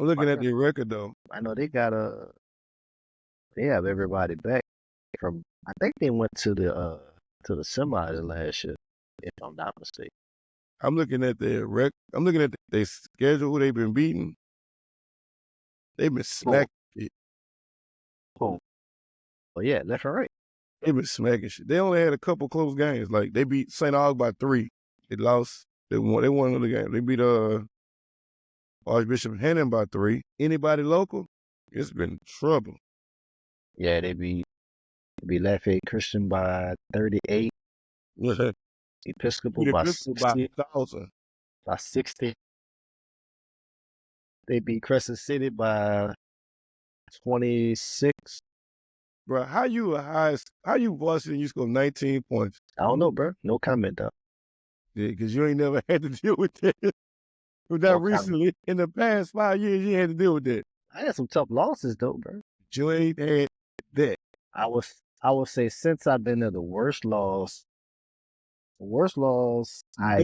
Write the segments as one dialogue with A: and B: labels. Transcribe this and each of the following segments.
A: I'm looking at their record though.
B: I know they have everybody back from. I think they went to the semis last year, if I'm not mistaken.
A: I'm looking at their record. I'm looking at their schedule. Who they've been beating. They've been smacking shit.
B: Oh yeah, left and right.
A: They've been smacking shit. They only had a couple close games. Like they beat St. Aug by 3. They lost. They won another game. They beat Archbishop Hannon by 3. Anybody local? It's been trouble.
B: Yeah, they beat Lafayette Christian by 38. Episcopal by 60.
A: 1,000.
B: By 60. They beat Crescent City by 26.
A: Bro, how you varsity and you score 19 points?
B: I don't know, bro. No comment though.
A: Yeah, because you ain't never had to deal with that. Recently. In the past 5 years, you had to deal with that.
B: I had some tough losses though, bro.
A: You ain't had that.
B: I would say since I've been there, the worst loss I
A: experienced.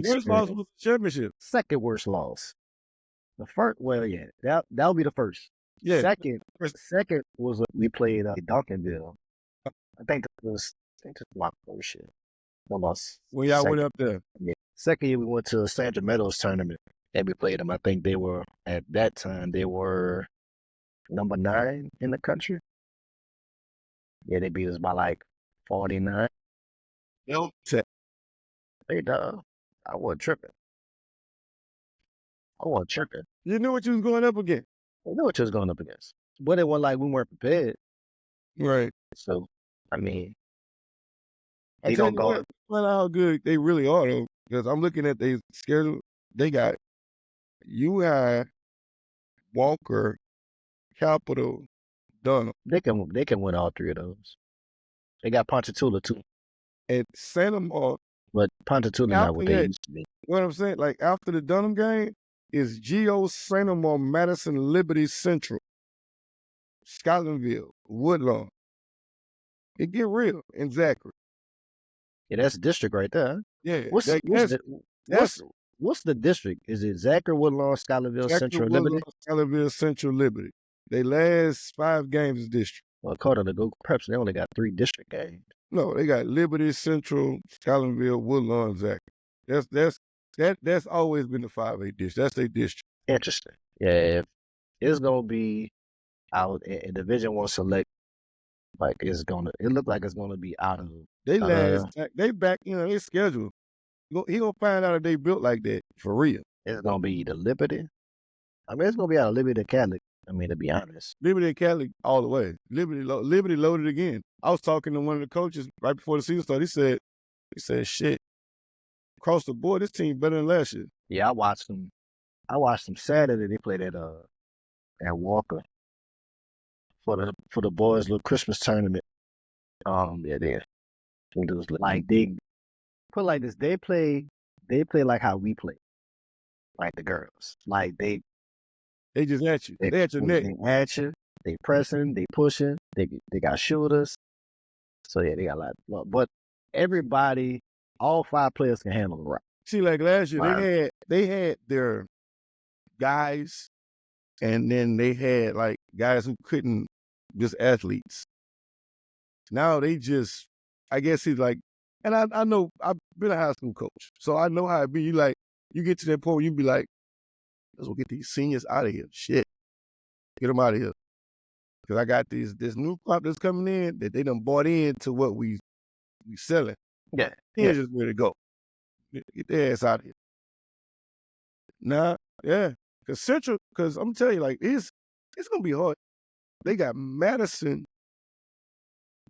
A: The worst loss was the championship.
B: Second worst loss. The first, that'll be the first.
A: Yeah.
B: Second was we played Duncanville. I think that was my first year. Almost.
A: When y'all went up there.
B: Yeah. Second year we went to the Sandra Meadows tournament and we played them. I think they were at that time number 9 in the country. Yeah, they beat us by like 49.
A: Nope.
B: Hey, dog. I wasn't tripping.
A: You knew what you was going up against.
B: I knew what you was going up against. But it wasn't like we weren't prepared.
A: Right.
B: So, I mean,
A: I tell you what, how good they really are, though. Because I'm looking at their schedule. They got UI, Walker, Capital, Dunham.
B: They can win all 3 of those. They got Ponchatoula too.
A: And Santa Mar.
B: But Ponchatoula not what they used to be.
A: What I'm saying, like after the Dunham game, is Geo, Santa Mar, Madison, Liberty Central, Scotlandville, Woodlawn. It get real in Zachary.
B: Yeah, that's district right there. Huh?
A: Yeah.
B: What's the district? Is it Zachary, Woodlawn, Scotlandville, Central, Liberty?
A: Scotlandville, Central, Liberty. They last 5 games is district.
B: Well, according to Google Preps, they only got 3 district games.
A: No, they got Liberty, Central, Scotlandville, Woodlawn, Zachary. That's always been the 5A district. That's their district.
B: Interesting. Yeah, it's gonna be out in Division 1 select. Like it look like it's gonna be out of.
A: They back, they schedule. He gonna find out if they built like that for real.
B: It's gonna be the Liberty. I mean, it's gonna be out of Liberty Catholic. I mean, to be honest,
A: Liberty Catholic all the way. Liberty loaded again. I was talking to one of the coaches right before the season started. He said, shit, across the board, this team better than last year.
B: Yeah, I watched them Saturday. They played at Walker for the boys' little Christmas tournament. Yeah, they like they put like this. They play like how we play, like the girls. Like they
A: just at you. They at your neck.
B: They at you. They pressing. They pushing. They got shooters. So yeah, they got a lot. But everybody, all 5 players can handle the rock.
A: See, like last year, they had their guys, and then they had like guys who couldn't, just athletes. Now they just, I guess he's like, and I know I've been a high school coach, so I know how it be. You get to that point where you be like, let's go get these seniors out of here. Shit, get them out of here. Because I got this new crop that's coming in that they done bought into what we selling.
B: Yeah.
A: Here's just where to go. Get their ass out of here. Nah, yeah. Because I'm telling you, like, it's going to be hard. They got Madison,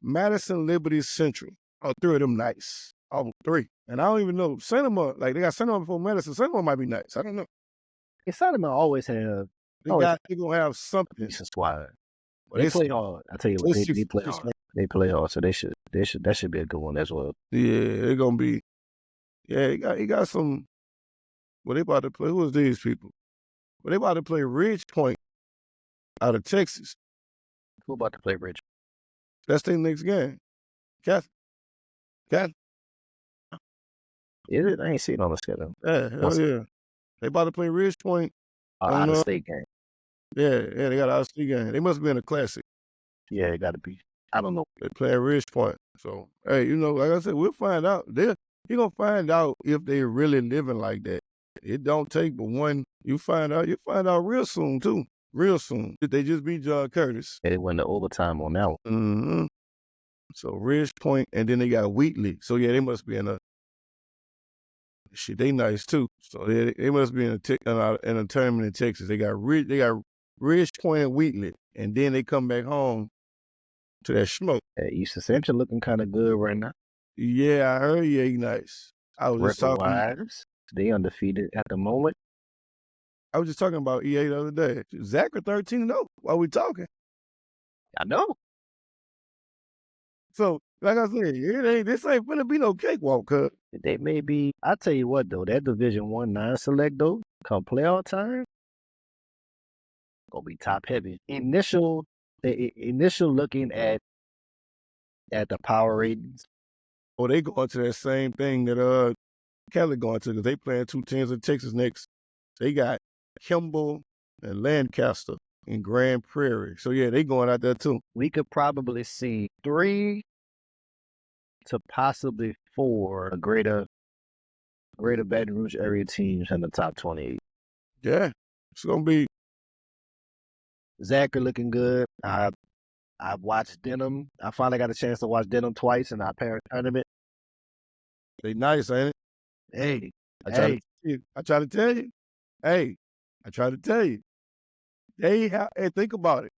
A: Liberty, Central. All 3 of them nice. All 3. And I don't even know. Santa Mar, like, they got Santa Mar before Madison. Santa Mar might be nice. I don't know.
B: Santa Mar always have.
A: They're going to have something.
B: Squad. Well, they play hard. I tell you what, they play hard. They play hard, so that should be a good one as well.
A: Yeah, they're gonna be. Yeah, he got some. Well, they about to play. Who is these people? Well, they about to play Ridge Point out of Texas.
B: Who about to play Ridge?
A: That's their next game. Catholic.
B: Is it? I ain't seen it on the schedule.
A: Yeah, hell yeah. They about to play Ridge Point.
B: Out of state game.
A: Yeah, they got an out-of-state game. They must be in a classic.
B: Yeah, it got to be. I don't know.
A: They play at Ridge Point. So, hey, like I said, we'll find out. You're going to find out if they really living like that. It don't take but one. You'll find out real soon, too. Real soon. They just beat John Curtis.
B: They went to overtime on that one.
A: Mm-hmm. So, Ridge Point, and then they got Wheatley. So, yeah, they must be in a shit. They nice, too. So, they must be in a tournament in Texas. They got Ridge Point and Wheatley, and then they come back home to that smoke.
B: Eastern Central looking kind of good right now.
A: Yeah, I heard you nice. I was just talking.
B: They undefeated at the moment.
A: I was just talking about EA the other day. Zachary 13-0 while we talking.
B: I know.
A: So, like I said, this ain't gonna be no cakewalk, cuz.
B: They may be. I tell you what though, that Division 1 non-select though, come playoff time, gonna be top heavy. Initial looking at the power ratings.
A: Oh, they going to that same thing that Kelly going to, because they playing 2 teams in Texas next. They got Kimball and Lancaster in Grand Prairie. So yeah, they going out there too.
B: We could probably see 3 to possibly 4 greater Baton Rouge area teams in the top 28.
A: Yeah, it's gonna be.
B: Zachary looking good. I've watched Denham. I finally got a chance to watch Denham twice in our parent tournament.
A: They nice, ain't it?
B: Hey,
A: I try to tell you. Hey, I try to tell you. Hey, think about it.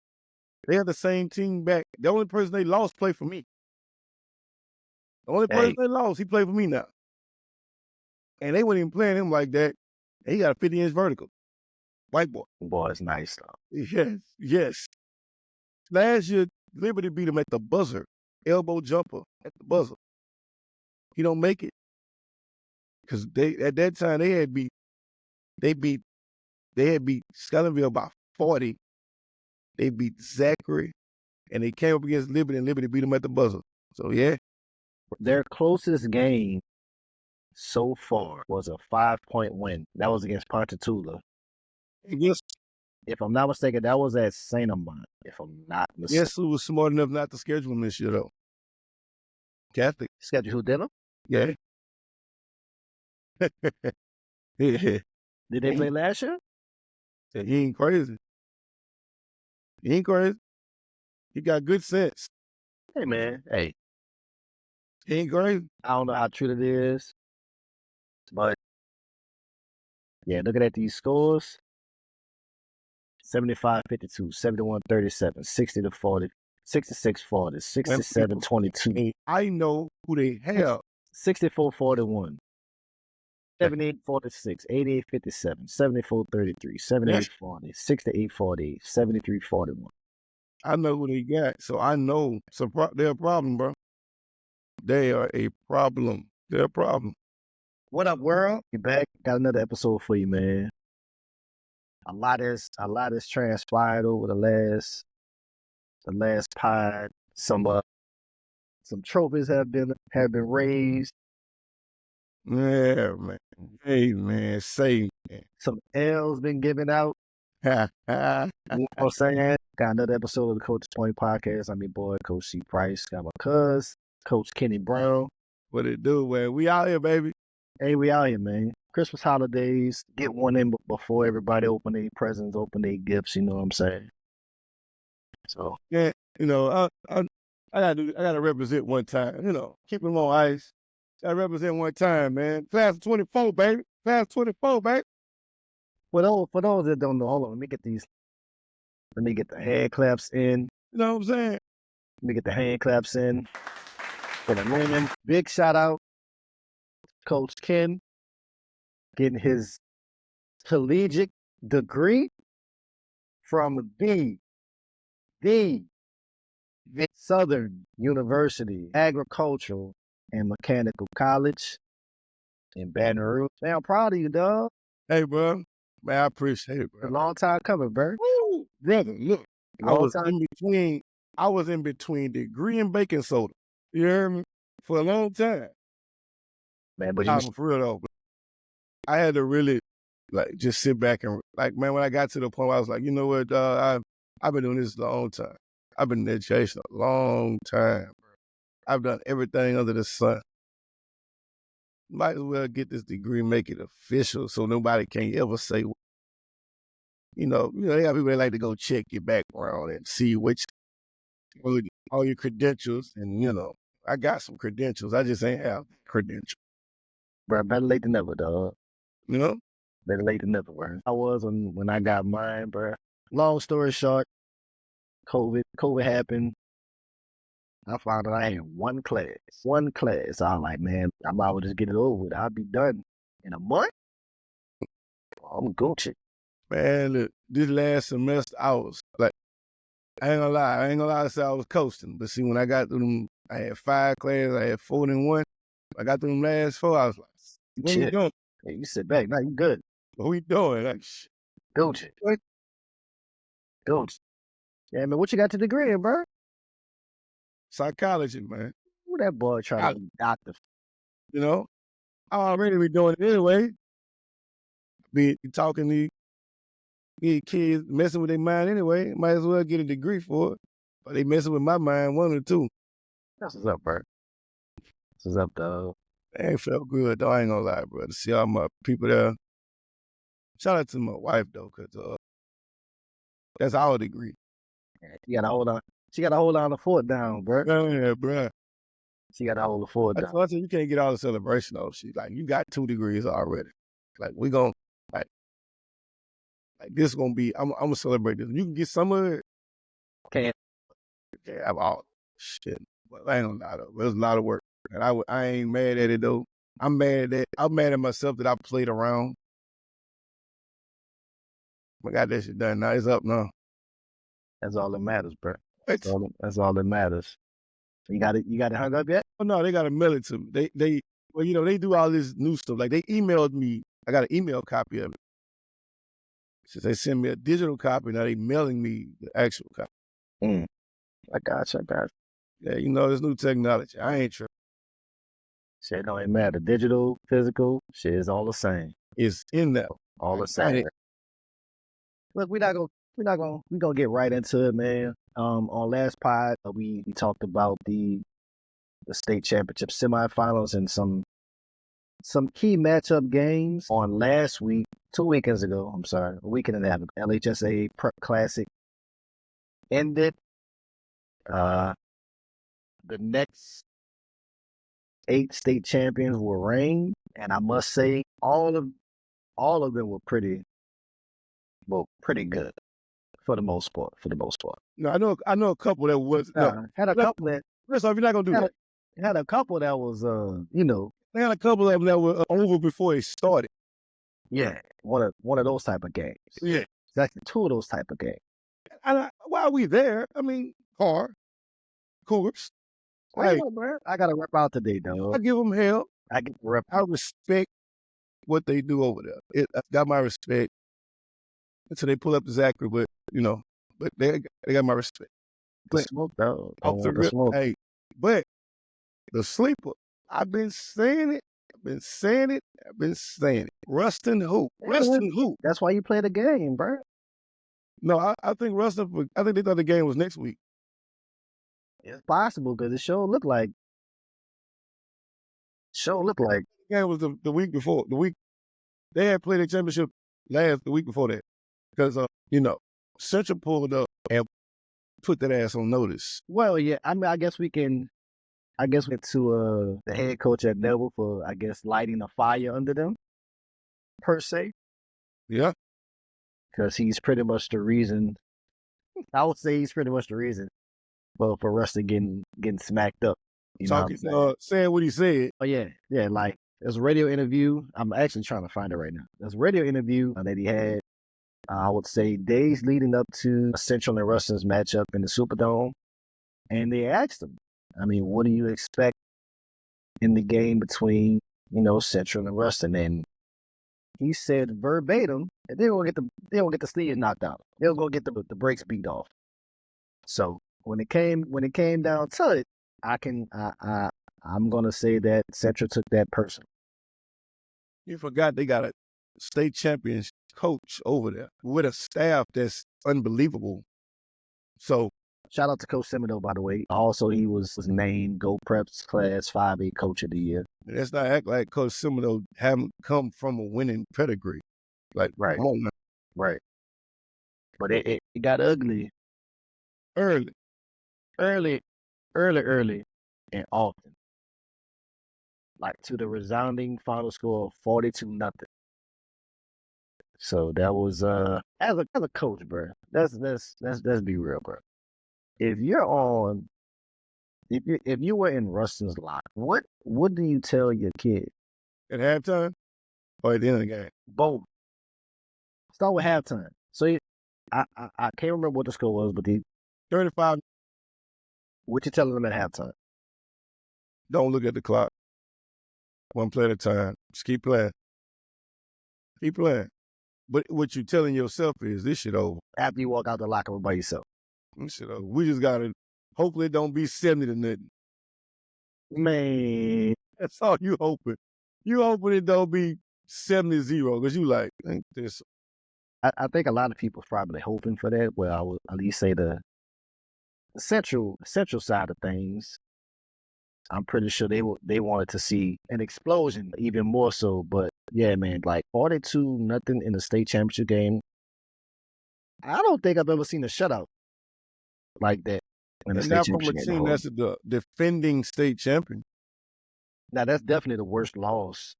A: They have the same team back. The only person they lost played for me. The only person they lost, he played for me now. And they weren't even playing him like that. And he got a 50-inch vertical. White boy.
B: Boy, it's nice though.
A: Yes. Last year, Liberty beat him at the buzzer. Elbow jumper at the buzzer. He don't make it. Because at that time they had beat Scotlandville by 40. They beat Zachary, and they came up against Liberty, and Liberty beat them at the buzzer. So yeah.
B: Their closest game so far was a 5-point win. That was against Ponchatoula.
A: Yes.
B: If I'm not mistaken, that was at Saint Amant. If I'm not mistaken.
A: Yes, who was smart enough not to schedule him this year though? Catholic.
B: Schedule who did him?
A: Yeah. Yeah.
B: Did they play last year?
A: He ain't crazy. He ain't crazy. He got good sense.
B: Hey, man. Hey.
A: He ain't crazy.
B: I don't know how true it is, but yeah, looking at these scores, 75-52, 71-37, 60-40, 66-40, 67-22.
A: I know who they have.
B: 64-41. 78-46, 88-57, 74-33, 78-40, 68-48, 73-41.
A: I know who they got, so I know they're a problem, bro. They are a problem. They're a problem.
B: What up, world? You back? Got another episode for you, man. A lot has transpired over the last pod. Some trophies have been raised.
A: Yeah, man. Hey, man, say, man.
B: Some L's been given out. You know what I'm saying? Got another episode of the Coach's Point podcast. I'm your boy, Coach C. Price. Got my cuz, Coach Kenny Brown.
A: What it do, man? We out here, baby.
B: Hey, we out here, man. Christmas holidays. Get one in before everybody open their presents, open their gifts. You know what I'm saying? So
A: yeah, I gotta represent one time. Keep them on ice. Gotta represent one time, man. Class of 24, baby. Class of 24, baby.
B: For those that don't know, hold on. Let me get the hand claps in.
A: You know what I'm saying?
B: Let me get the hand claps in for the women. Big shout out, Coach Ken, getting his collegiate degree from the Southern University Agricultural and Mechanical College in Baton Rouge. Man, I'm proud of you, dog.
A: Hey, bro. Man, I appreciate it, bro.
B: A long time coming, bro.
A: Woo, brother, look. I was in between degree and baking soda. You heard me? For a long time.
B: Man, but
A: for real though. I had to really like just sit back and like, man, when I got to the point where I was like, you know what, I've been doing this a long time. I've been in education a long time. I've done everything under the sun. Might as well get this degree, make it official, so nobody can ever say, they got people that like to go check your background and see which all your credentials, and I got some credentials. I just ain't have credentials.
B: Bro, better late than never, dog.
A: You know?
B: Better late than never, bro. I was when I got mine, bro. Long story short, COVID happened. I found out I had one class. So I'm like, man, I might as well just get it over with. I'll be done in a month. I'm Gucci.
A: Man, look, this last semester, I was like, I ain't gonna lie. I said I was coasting. But see, when I got through them, I had 5 classes. I had 4 in one. I got through them last 4. I was like, what we doing?
B: Hey, you sit back. Now you good.
A: What we doing? Like, shit.
B: Gucci.
A: What?
B: Gucci. Yeah, man, what you got to degree in, bro?
A: Psychology, man.
B: Who that boy trying to be doctor?
A: I already be doing it anyway. Be talking to these kids, messing with their mind anyway. Might as well get a degree for it. But they messing with my mind, 1 or 2.
B: That's what's up, bro. That's what's up, dog.
A: It ain't felt good, though. I ain't gonna lie, bro. To see all my people there. Shout out to my wife, though, because that's our degree.
B: She got to hold on. She got to hold on the fort down, bro.
A: Yeah, bro.
B: She got to hold the fort down.
A: I said, you can't get all the celebration, though. She's like, you got 2 degrees already. Like, we gonna, like this gonna be, I'm gonna celebrate this. You can get some of it.
B: Can't
A: have all shit. But I ain't gonna lie, though. It was a lot of work. And I ain't mad at it, though. I'm mad at myself that I played around. I got that shit done. Now it's up now.
B: That's all that matters, bro. That's all that matters. You got it hung up yet?
A: Oh no, they got to mail it to me. They do all this new stuff. Like they emailed me. I got an email copy of it. Since they send me a digital copy, now they mailing me the actual copy.
B: I got you.
A: Yeah, there's new technology. I ain't tripping.
B: Shit don't even matter. Digital, physical, shit is all the same.
A: It's in there.
B: All the same. Look, we gonna get right into it, man. On last pod, we talked about the state championship semifinals and some key matchup games on last week, 2 weekends ago. I'm sorry, a weekend and a half. LHSAA Prep Classic ended. The next 8 state champions were reigned, and I must say, all of them were pretty good for the most part.
A: No, I know a couple that was
B: had a couple that.
A: First off, you're not gonna do that.
B: Had a couple that was
A: They had a couple of them that were over before it started.
B: Yeah, one of those type of games.
A: Yeah,
B: exactly 2 of those type of games.
A: And while we there, I mean, Cougars.
B: Hey, bro, I gotta rep out today, though.
A: I give them hell.
B: I get rep.
A: I respect what they do over there. I got my respect until they pull up the Zachary, but they got my respect.
B: The smoke, though.
A: Off the rip, hey, but the sleeper, I've been saying it. Rustin who?
B: That's why you play the game, bro.
A: No, I think Rustin. I think they thought the game was next week.
B: It's possible because the show looked like.
A: The game was the week before. They had played the championship the week before that because Central pulled up and put that ass on notice.
B: Well, yeah, I mean, I guess we to the head coach at Neville for lighting a fire under them, per se.
A: Yeah,
B: because he's pretty much the reason. I would say he's pretty much the reason. Well, for Rusty getting smacked up.
A: Saying what he said.
B: Oh yeah. Like there's a radio interview. I'm actually trying to find it right now. There's a radio interview that he had. I would say days leading up to Central and Ruston's matchup in the Superdome, and they asked him, I mean, what do you expect in the game between Central and Ruston? And he said verbatim, they're gonna get the sleeves knocked out. They're gonna get the brakes beat off. So when it came down to it, I'm gonna say that Central took that personal.
A: You forgot they got state champion coach over there with a staff that's unbelievable. So
B: shout out to Coach Semino, by the way. Also, he was named Go Preps Class 5A Coach of the Year.
A: let's not act like Coach Semino haven't come from a winning pedigree. Like,
B: right,
A: come on now.
B: Right. But it got ugly
A: Early,
B: and often. Like to the resounding final score of 42-0. So that was as a coach, bro. Let's be real, bro. If you were in Rustin's lock, what do you tell your kid
A: at halftime or at the end of the game?
B: Both. Start with halftime. So I can't remember what the score was, but
A: 35.
B: What you telling them at halftime?
A: Don't look at the clock. One play at a time. Just keep playing. Keep playing. But what you're telling yourself is this shit over.
B: After you walk out the locker room by yourself.
A: This shit over. We just gotta hopefully it don't be 70-0.
B: Man.
A: That's all you hoping. You hoping it don't be 70-0 because you like, ain't this.
B: I think a lot of people probably hoping for that. Well, I would at least say the central side of things. I'm pretty sure they wanted to see an explosion even more so. But yeah, man, like 42-0 in the state championship game. I don't think I've ever seen a shutout like that in the state championship game.
A: From a team that's the defending state champion.
B: Now that's definitely the worst loss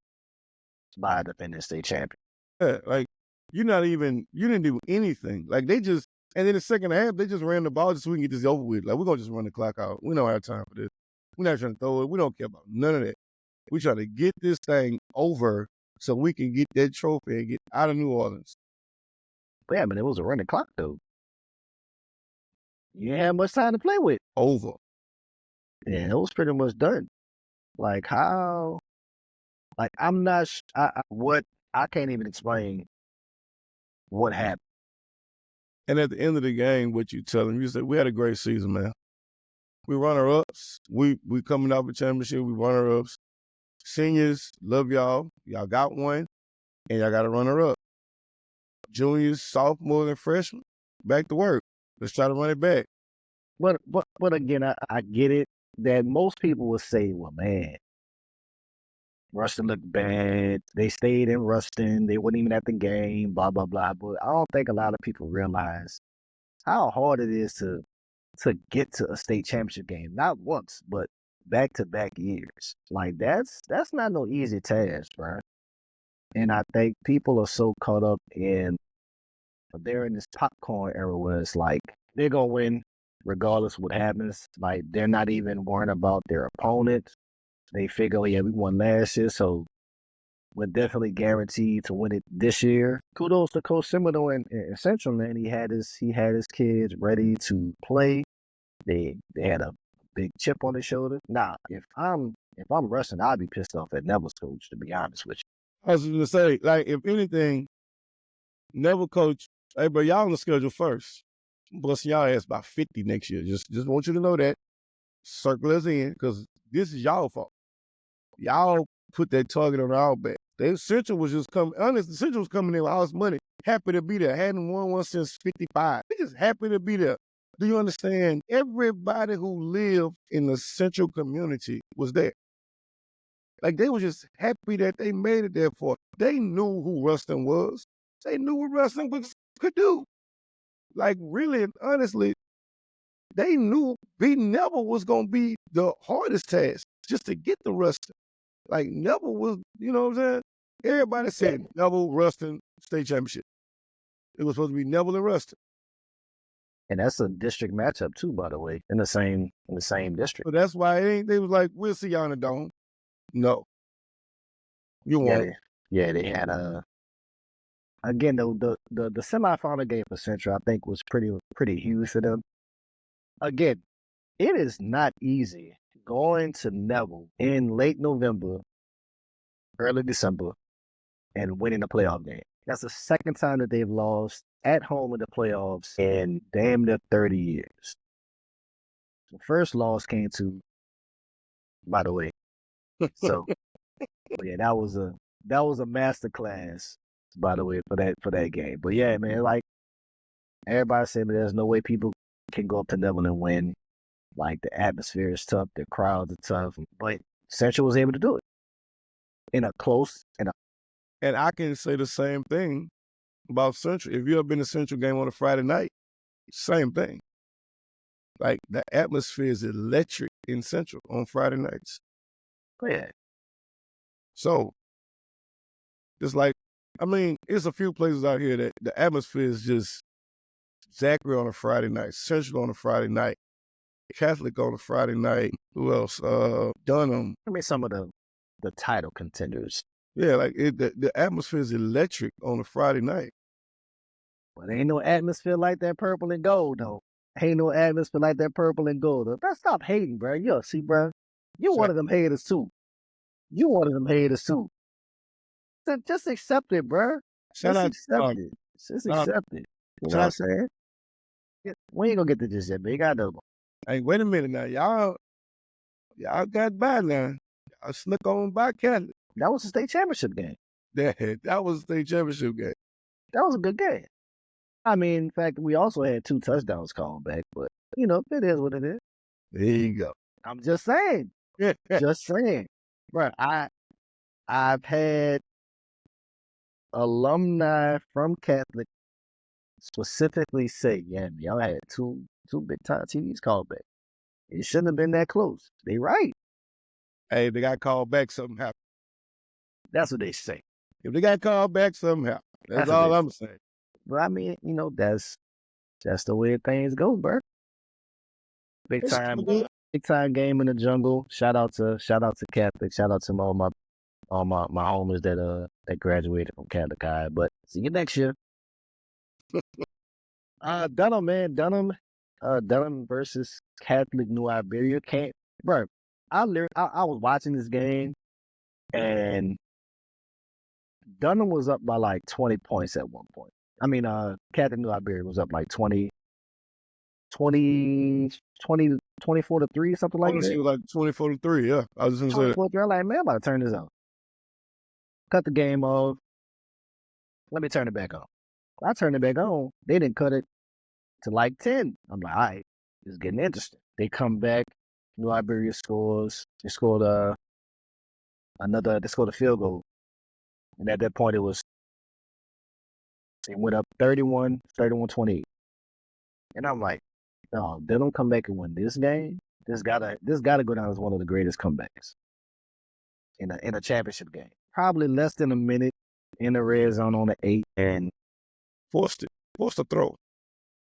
B: by a defending state champion.
A: Yeah, like you didn't do anything. Like they just, and in the second half, they just ran the ball just so we can get this over with. Like we're gonna just run the clock out. We don't have time for this. We're not trying to throw it. We don't care about none of that. We trying to get this thing over so we can get that trophy and get out of New Orleans.
B: Yeah, but it was a running clock though. You didn't have much time to play with.
A: Over.
B: Yeah, it was pretty much done. Like how? Like I'm not. I can't even explain what happened.
A: And at the end of the game, what you tell them, you say, we had a great season, man. We runner-ups. We coming out with championship. We runner-ups. Seniors, love y'all. Y'all got one, and y'all got a runner-up. Juniors, sophomores, and freshmen, back to work. Let's try to run it back.
B: But again, I get it that most people will say, well, man, Ruston looked bad. They stayed in Ruston. They weren't even at the game, blah, blah, blah. But I don't think a lot of people realize how hard it is to get to a state championship game. Not once, but back-to-back years. Like, that's not no easy task, bro. And I think people are so caught up they're in this popcorn era where it's like, they're going to win regardless of what happens. Like, they're not even worrying about their opponent. They figure, yeah, we won last year, so we're definitely guaranteed to win it this year. Kudos to Coach Semino in Central, man. He had his kids ready to play. They had a big chip on their shoulder. Nah, if I'm Rustin, I'd be pissed off at Neville's coach, to be honest with you.
A: I was going to say, like, if anything, Neville coach, hey, bro, y'all on the schedule first. Busting y'all ass by 50 next year. Just want you to know that. Circle us in, because this is y'all fault. Y'all put that target on our back. Central was just coming. Honestly, Central was coming in with all this money. Happy to be there. Hadn't won one since 55. They just happy to be there. Do you understand? Everybody who lived in the Central community was there. Like, they were just happy that they made it there for. They knew who Rustin was. They knew what Rustin could do. Like, really and honestly, they knew beating Neville was going to be the hardest task, just to get the Rustin. Like, Neville was, you know what I'm saying? Everybody said Neville, Rustin, state championship. It was supposed to be Neville and Rustin.
B: And that's a district matchup too, by the way, in the same district.
A: So that's why they was like, we'll see y'all in the dome. No. You won't.
B: Yeah, they had again, the semifinal game for Central, I think, was pretty huge for them. Again, it is not easy going to Neville in late November, early December, and winning a playoff game. That's the second time that they've lost at home in the playoffs in damn near 30 years. The first loss came to, by the way. So, yeah, that was a masterclass by the way, for that game. But yeah, man, like everybody said, there's no way people can go up to Neville and win. Like the atmosphere is tough, the crowds are tough, but Central was able to do it in a close.
A: And I can say the same thing about Central. If you ever been to Central game on a Friday night, same thing. Like the atmosphere is electric in Central on Friday nights.
B: Yeah.
A: So it's like, I mean, it's a few places out here that the atmosphere is just Zachary on a Friday night, Central on a Friday night, Catholic on a Friday night. Who else? Dunham.
B: I mean, some of the title contenders.
A: Yeah, like the atmosphere is electric on a Friday night.
B: But ain't no atmosphere like that purple and gold, though. Ain't no atmosphere like that purple and gold, though. Stop hating, bro. See, bro, you one of them haters, too. You one of them haters, too. Just accept it, bro. Just accept it. Just accept it. You know what I'm saying? We ain't gonna get to this yet, but you got to.
A: Hey, wait a minute now. Y'all got by now. Y'all snuck on by Catholic.
B: That was a state championship game.
A: That was a state championship game.
B: That was a good game. I mean, in fact, we also had 2 touchdowns called back, but, it is what it is.
A: There you go.
B: I'm just saying. Just saying. Bro, I've had alumni from Catholic specifically say, yeah, y'all had 2 big-time TVs called back. It shouldn't have been that close. They right.
A: Hey, they got called back, something happened.
B: That's what they say.
A: If they got called back, something happened. That's all I'm saying.
B: But I mean, that's the way things go, bro. Big time game in the jungle. Shout out to Catholic. Shout out to all my homies that graduated from Catholic High. But see you next year. Dunham, man. Dunham versus Catholic New Iberia. Bro, I was watching this game and Dunham was up by like 20 points at one point. I mean, Catholic New Iberia was up like 24 to 3, something like that.
A: It was like 24 to 3, yeah. I was just going to say that.
B: I'm like, man, I'm about to turn this off. Cut the game off. Let me turn it back on. I turned it back on. They didn't cut it to like 10. I'm like, all right, it's getting interesting. They come back. New Iberia scores. They scored a field goal. And at that point, it went up 31-28. And I'm like, no, they don't come back and win this game. This gotta go down as one of the greatest comebacks in a championship game. Probably less than a minute in the red zone on the 8 and
A: forced a throw.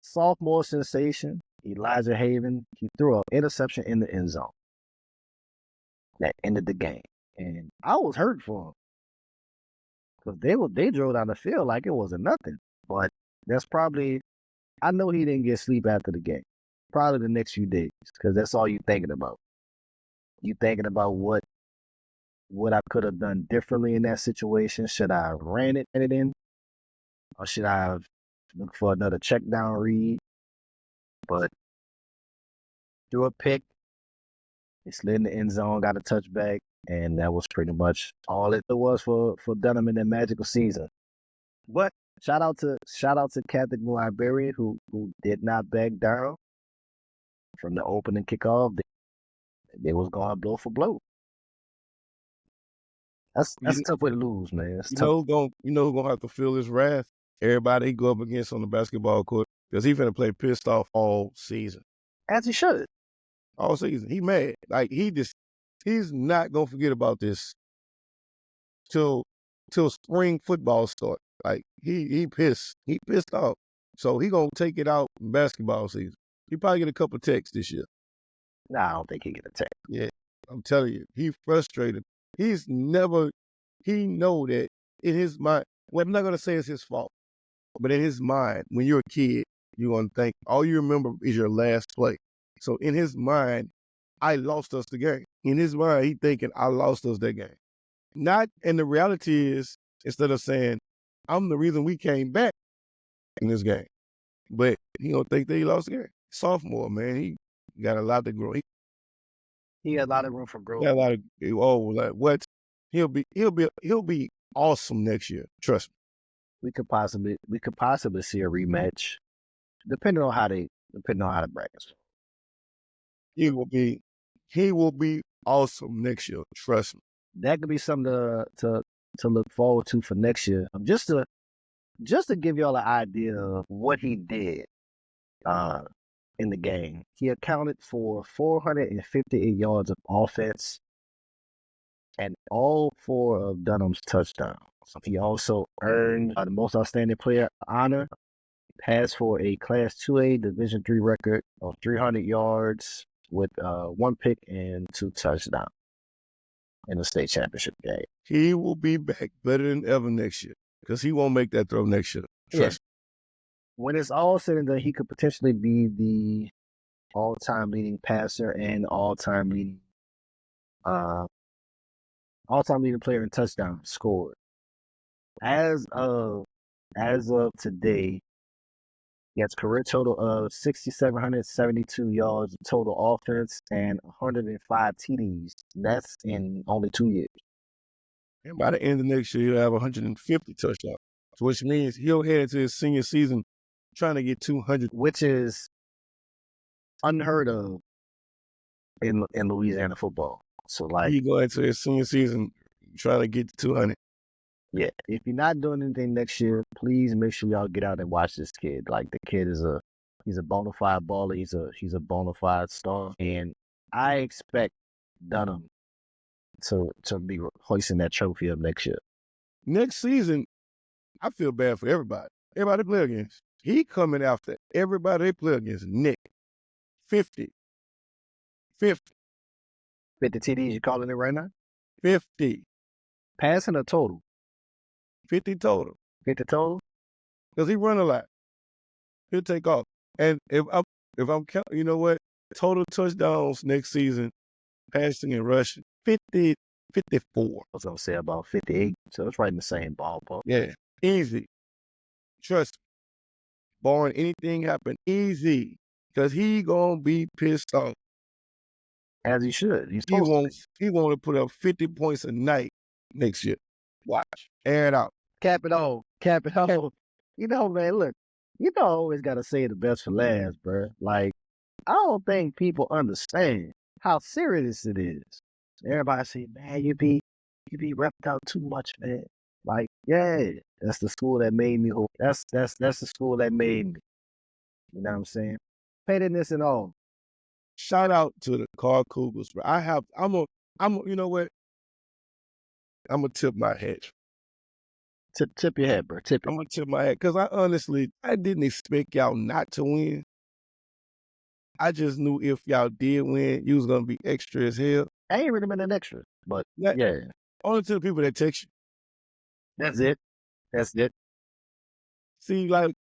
B: Sophomore sensation, Elijah Haven, he threw an interception in the end zone. That ended the game. And I was hurt for him. Because they drove down the field like it wasn't nothing. But that's probably, I know he didn't get sleep after the game. Probably the next few days, because that's all you're thinking about. You thinking about what I could have done differently in that situation. Should I have ran it in? Or should I have looked for another check down read? But threw a pick. He slid in the end zone, got a touchback, and that was pretty much all it was for Dunham in that magical season. But shout out to Catholic New Iberia who did not back down from the opening kickoff. They was going blow for blow. That's a tough way to lose, man.
A: You know who's gonna have to feel his wrath? Everybody he go up against on the basketball court, because he's gonna play pissed off all season.
B: As he should.
A: All season. He mad. Like he's not gonna forget about this till spring football start. Like he pissed. He pissed off. So he gonna take it out in basketball season. He probably get a couple texts this year.
B: Nah, I don't think he get a text.
A: Yeah. I'm telling you, he's frustrated. He know that in his mind, well, I'm not gonna say it's his fault, but in his mind, when you're a kid, you're gonna think all you remember is your last play. So in his mind, I lost us the game. In his mind, he thinking I lost us that game. And the reality is, instead of saying, I'm the reason we came back in this game, but he don't think that he lost the game. Sophomore, man, he got a lot to grow.
B: He got a lot of room for growth.
A: Got a lot of what? He'll be awesome next year. Trust me.
B: we could possibly see a rematch, depending on how the brackets.
A: He will be awesome next year. Trust me.
B: That could be something to look forward to for next year. Just to give y'all an idea of what he did in the game. He accounted for 458 yards of offense and all 4 of Dunham's touchdowns. He also earned the most outstanding player honor, passed for a Class 2A Division III record of 300 yards with 1 pick and 2 touchdowns in the state championship game.
A: He will be back better than ever next year because he won't make that throw next year. Trust me.
B: When it's all said and done, he could potentially be the all-time leading passer and all-time leading player in touchdowns scored. As of today, he has a career total of 6,772 yards of total offense and 105 TDs. That's in only 2 years.
A: And by the end of next year, he'll have 150 touchdowns, which means he'll head into his senior season trying to get 200,
B: which is unheard of in Louisiana football. So, like,
A: he go into his senior season trying to get to 200.
B: Yeah, if you're not doing anything next year, please make sure y'all get out and watch this kid. Like, the kid is he's a bona fide baller. He's a bona fide star, and I expect Dunham to be hoisting that trophy up next year.
A: Next season, I feel bad for everybody. Everybody they play against. He coming after everybody they play against. Nick, 50
B: TDs, you calling it right now?
A: 50.
B: Passing or total?
A: 50 total.
B: 50 total?
A: Because he run a lot. He'll take off. And if I'm counting, you know what? Total touchdowns next season, passing and rushing, 50, 54.
B: I was going to say about 58. So it's right in the same ballpark.
A: Yeah, easy. Trust me. Barring anything happen, easy. Because he going to be pissed off.
B: As he should.
A: He wants to put up 50 points a night next year. Watch. Air it out.
B: Cap it on. You know, man, look. You know, I always got to say the best for last, bro. Like, I don't think people understand how serious it is. Everybody say, man, you be repped out too much, man. Like, yeah, that's the school that made me. That's the school that made me. You know what I'm saying? Pettiness and all.
A: Shout out to the Car Cougars, bro. You know what? I'm gonna tip my hat.
B: Tip your head, bro. Tip it.
A: I'm gonna tip my hat because I didn't expect y'all not to win. I just knew if y'all did win, you was gonna be extra as hell.
B: I ain't really been an extra, but yeah.
A: Only to the people that text you.
B: That's it.
A: See, you gotta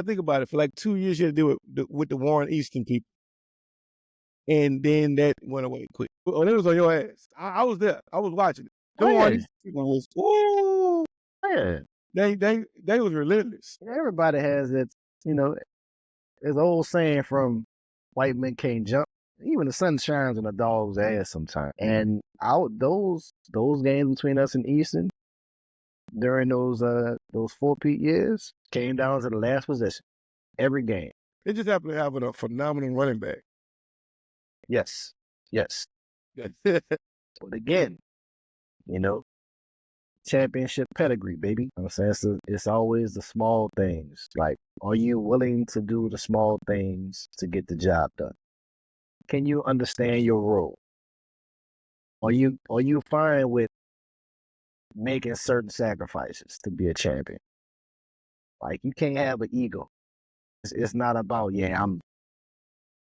A: think about it. For like 2 years, you had to do it with the Warren Easton people. And then that went away quick. Oh, it was on your ass. I was there. I was watching it. The Warren Easton people was, ooh.
B: Yeah.
A: They was relentless.
B: Everybody has that, you know, there's an old saying from white men can't jump. Even the sun shines on a dog's ass sometimes. And those games between us and Easton during those 4-peat years came down to the last possession. Every game.
A: They just happen to have a phenomenal running back.
B: Yes. But again, you know, championship pedigree, baby. I'm saying it's always the small things. Like, are you willing to do the small things to get the job done? Can you understand your role? Are you fine with making certain sacrifices to be a champion? Like, you can't have an ego. It's not about,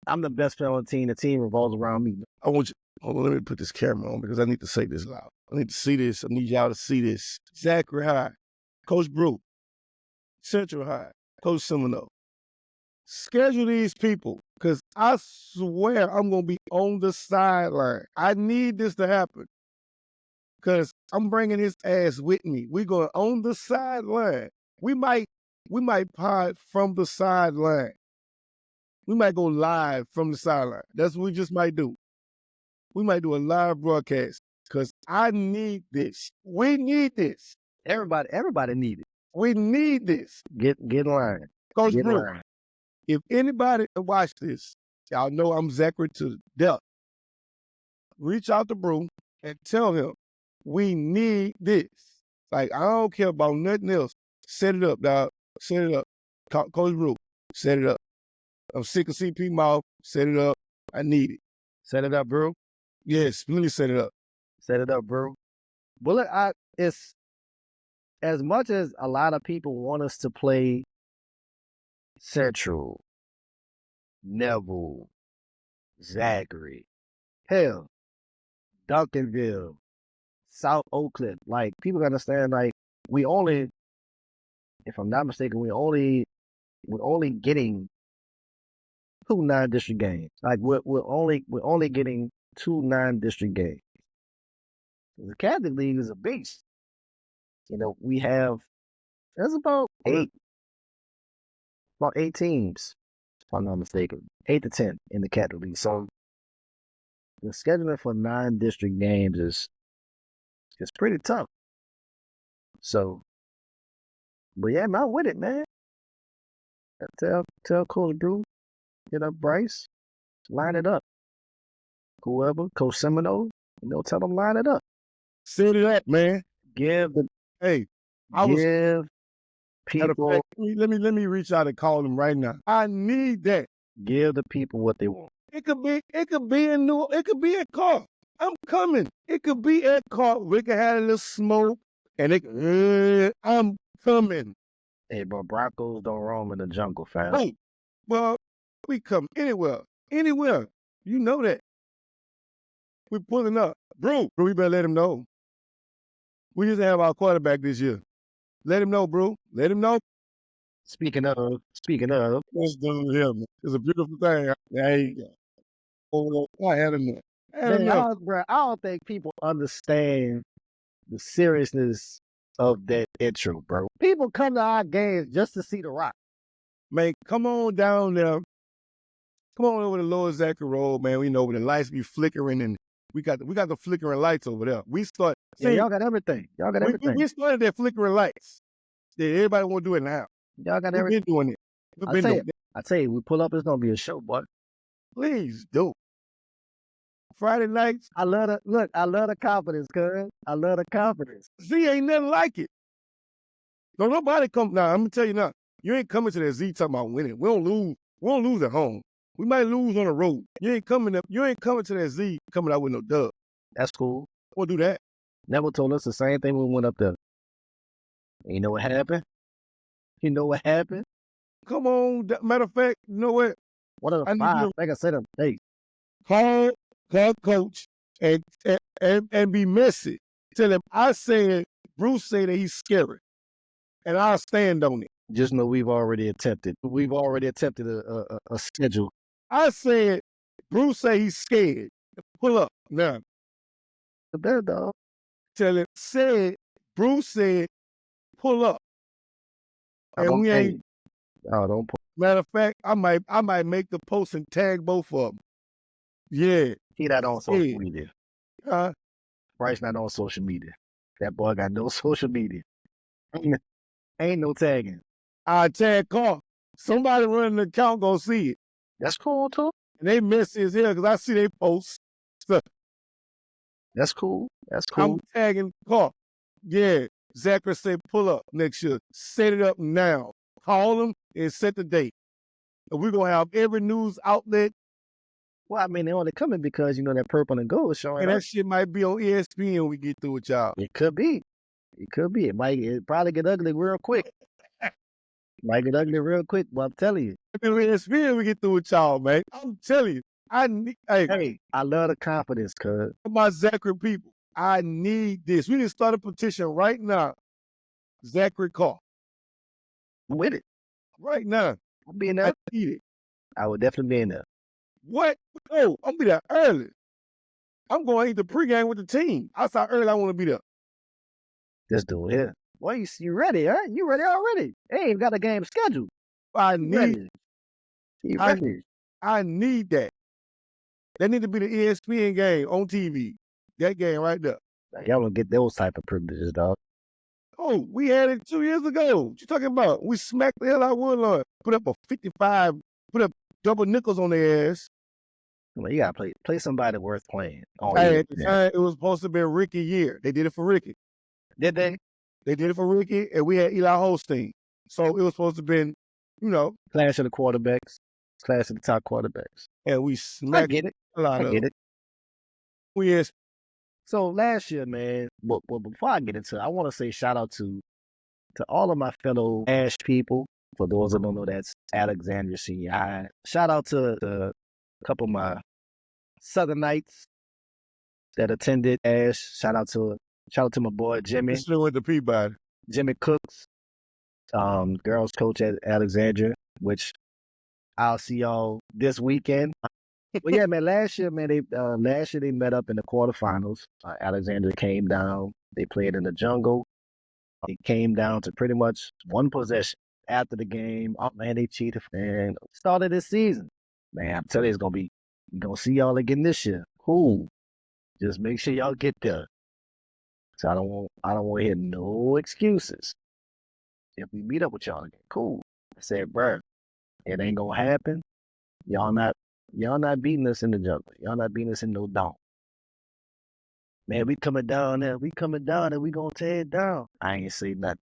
B: I'm the best player on the team. The team revolves around me.
A: Hold on, let me put this camera on because I need to say this loud. I need to see this. I need y'all to see this. Zachary High, Coach Brew, Central High, Coach Seminole. Schedule these people because I swear I'm going to be on the sideline. I need this to happen because I'm bringing his ass with me. We're going on the sideline. We might pod from the sideline. We might go live from the sideline. That's what we just might do. We might do a live broadcast because I need this. We need this.
B: Everybody need it.
A: We need this.
B: Get in line.
A: Coach
B: Get in
A: Brew,
B: line.
A: if anybody watch this, y'all know I'm Zachary to death. Reach out to Brew and tell him we need this. Like, I don't care about nothing else. Set it up, dog. Set it up. Coach Brew, set it up. I'm sick of CP mouth. Set it up. I need it.
B: Set it up, Brew.
A: Yes, really set it up.
B: Set it up, Brew. Well, look, it's as much as a lot of people want us to play Central, Neville, Zachary, hell, Duncanville, South Oakland. Like, people understand, like, we only, if I'm not mistaken, we're only getting 2 9-district games. Like, we're only getting 2 9-district games. The Catholic League is a beast. You know, there's about 8 teams, if I'm not mistaken, 8 to 10 in the Catholic League. So the scheduling for 9-district games is pretty tough. So, but yeah, I'm out with it, man. Tell Coach Brew, get up Bryce, line it up. Whoever, Coach Seminole, tell them line it up.
A: Set it up, man.
B: Give people.
A: Let me reach out and call them right now. I need that.
B: Give the people what they want.
A: It could be a car. I'm coming. It could be a car. We could have a little smoke, and I'm coming.
B: Hey, bro, Broncos don't roam in the jungle, fam.
A: Hey, well, we come anywhere. You know that. We pulling up. Bro, we better let him know. We just have our quarterback this year. Let him know, bro. Let him know.
B: Speaking of,
A: let's do him. It's a beautiful thing. There you go. Oh, I had enough.
B: I don't think people understand the seriousness of that intro, bro. People come to our games just to see the Rock.
A: Man, come on down there. Come on over to Lower Zachary Road, man. We know where the lights be flickering, and we got the flickering lights over there. We start.
B: Y'all got everything.
A: We started that flickering lights. Yeah, everybody want to do it now.
B: Y'all got everything.
A: We've been doing it.
B: I tell you, we pull up, it's gonna be a show, boy.
A: Please do. Friday nights.
B: I love the confidence, cuz. I love the confidence.
A: Z ain't nothing like it. No, nobody come now. I'm gonna tell you now. You ain't coming to that Z talking about winning. We don't lose at home. We might lose on the road. You ain't coming to that Z coming out with no dub.
B: That's cool.
A: We'll do that.
B: Neville told us the same thing when we went up there. And you know what happened?
A: Come on. Matter of fact, you know what?
B: One of the 5, like I said, hey.
A: Call coach and be messy. Tell him I said Bruce said that he's scary. And I'll stand on it.
B: Just know we've already attempted. A schedule.
A: I said Bruce say he's scared. Pull up now.
B: The bear dog.
A: Tell him Bruce said pull up. And we ain't.
B: Oh, don't pull.
A: Matter of fact, I might make the post and tag both of them. Yeah.
B: He not on social media. Bryce not on social media. That boy got no social media. Ain't no tagging.
A: I tag Carl. Somebody running the account gonna see it.
B: That's cool too.
A: And they messy as hell because I see they posts. So,
B: that's cool.
A: I'm tagging Carl. Yeah. Zachary say pull up next year. Set it up now. Call them and set the date. And we're gonna have every news outlet.
B: Well, I mean, they're only coming because that purple and gold is showing.
A: And that shit might be on ESPN when we get through with y'all.
B: It could be. It probably get ugly real quick. But I'm telling you.
A: ESPN we get through with y'all, man. I'm telling you. I
B: love the confidence, cuz.
A: My Zachary people, I need this. We need to start a petition right now. Zachary call.
B: I'm with it.
A: Right now.
B: I'll be in there.
A: I need it.
B: I would definitely be in there.
A: What? Oh, I'm be there early. I'm going to eat the pregame with the team. That's how early I want to be there.
B: This dude here. Boy, you ready, huh? You ready already? Hey, you got a game scheduled.
A: I need that. That need to be the ESPN game on TV. That game right there.
B: Y'all don't get those type of privileges, dog.
A: Oh, we had it 2 years ago. What you talking about? We smacked the hell out of Woodlawn. Put up a 55, put up double nickels on their ass.
B: Well, you gotta play somebody worth playing.
A: Hey, at the time, it was supposed to be a Ricky year. They did it for Ricky.
B: Did they?
A: They did it for Ricky, and we had Eli Holstein. So it was supposed to have been,
B: Clash of the quarterbacks. Clash of the top quarterbacks.
A: and we smacked
B: I get it.
A: a lot of it. We had
B: So last year, man, well, before I get into it, I want to say shout out to all of my fellow Ash people. For those that don't know, that's Alexandria Senior High. Shout out to a couple of my Southern Knights that attended Ash. Shout out to my boy Jimmy.
A: Still went to Peabody.
B: Jimmy Cooks, girls coach at Alexandria, which I'll see y'all this weekend. Well, yeah, man. Last year they met up in the quarterfinals. Alexandria came down. They played in the jungle. It came down to pretty much one possession after the game. Oh man, they cheated and started this season. Man, I'm telling you, you're gonna see y'all again this year. Cool. Just make sure y'all get there. So I don't want to hear no excuses. If we meet up with y'all again, cool. I said, bro, it ain't gonna happen. Y'all not beating us in the jungle. Y'all not beating us in no dome. Man, we coming down there. We gonna tear it down. I ain't say nothing.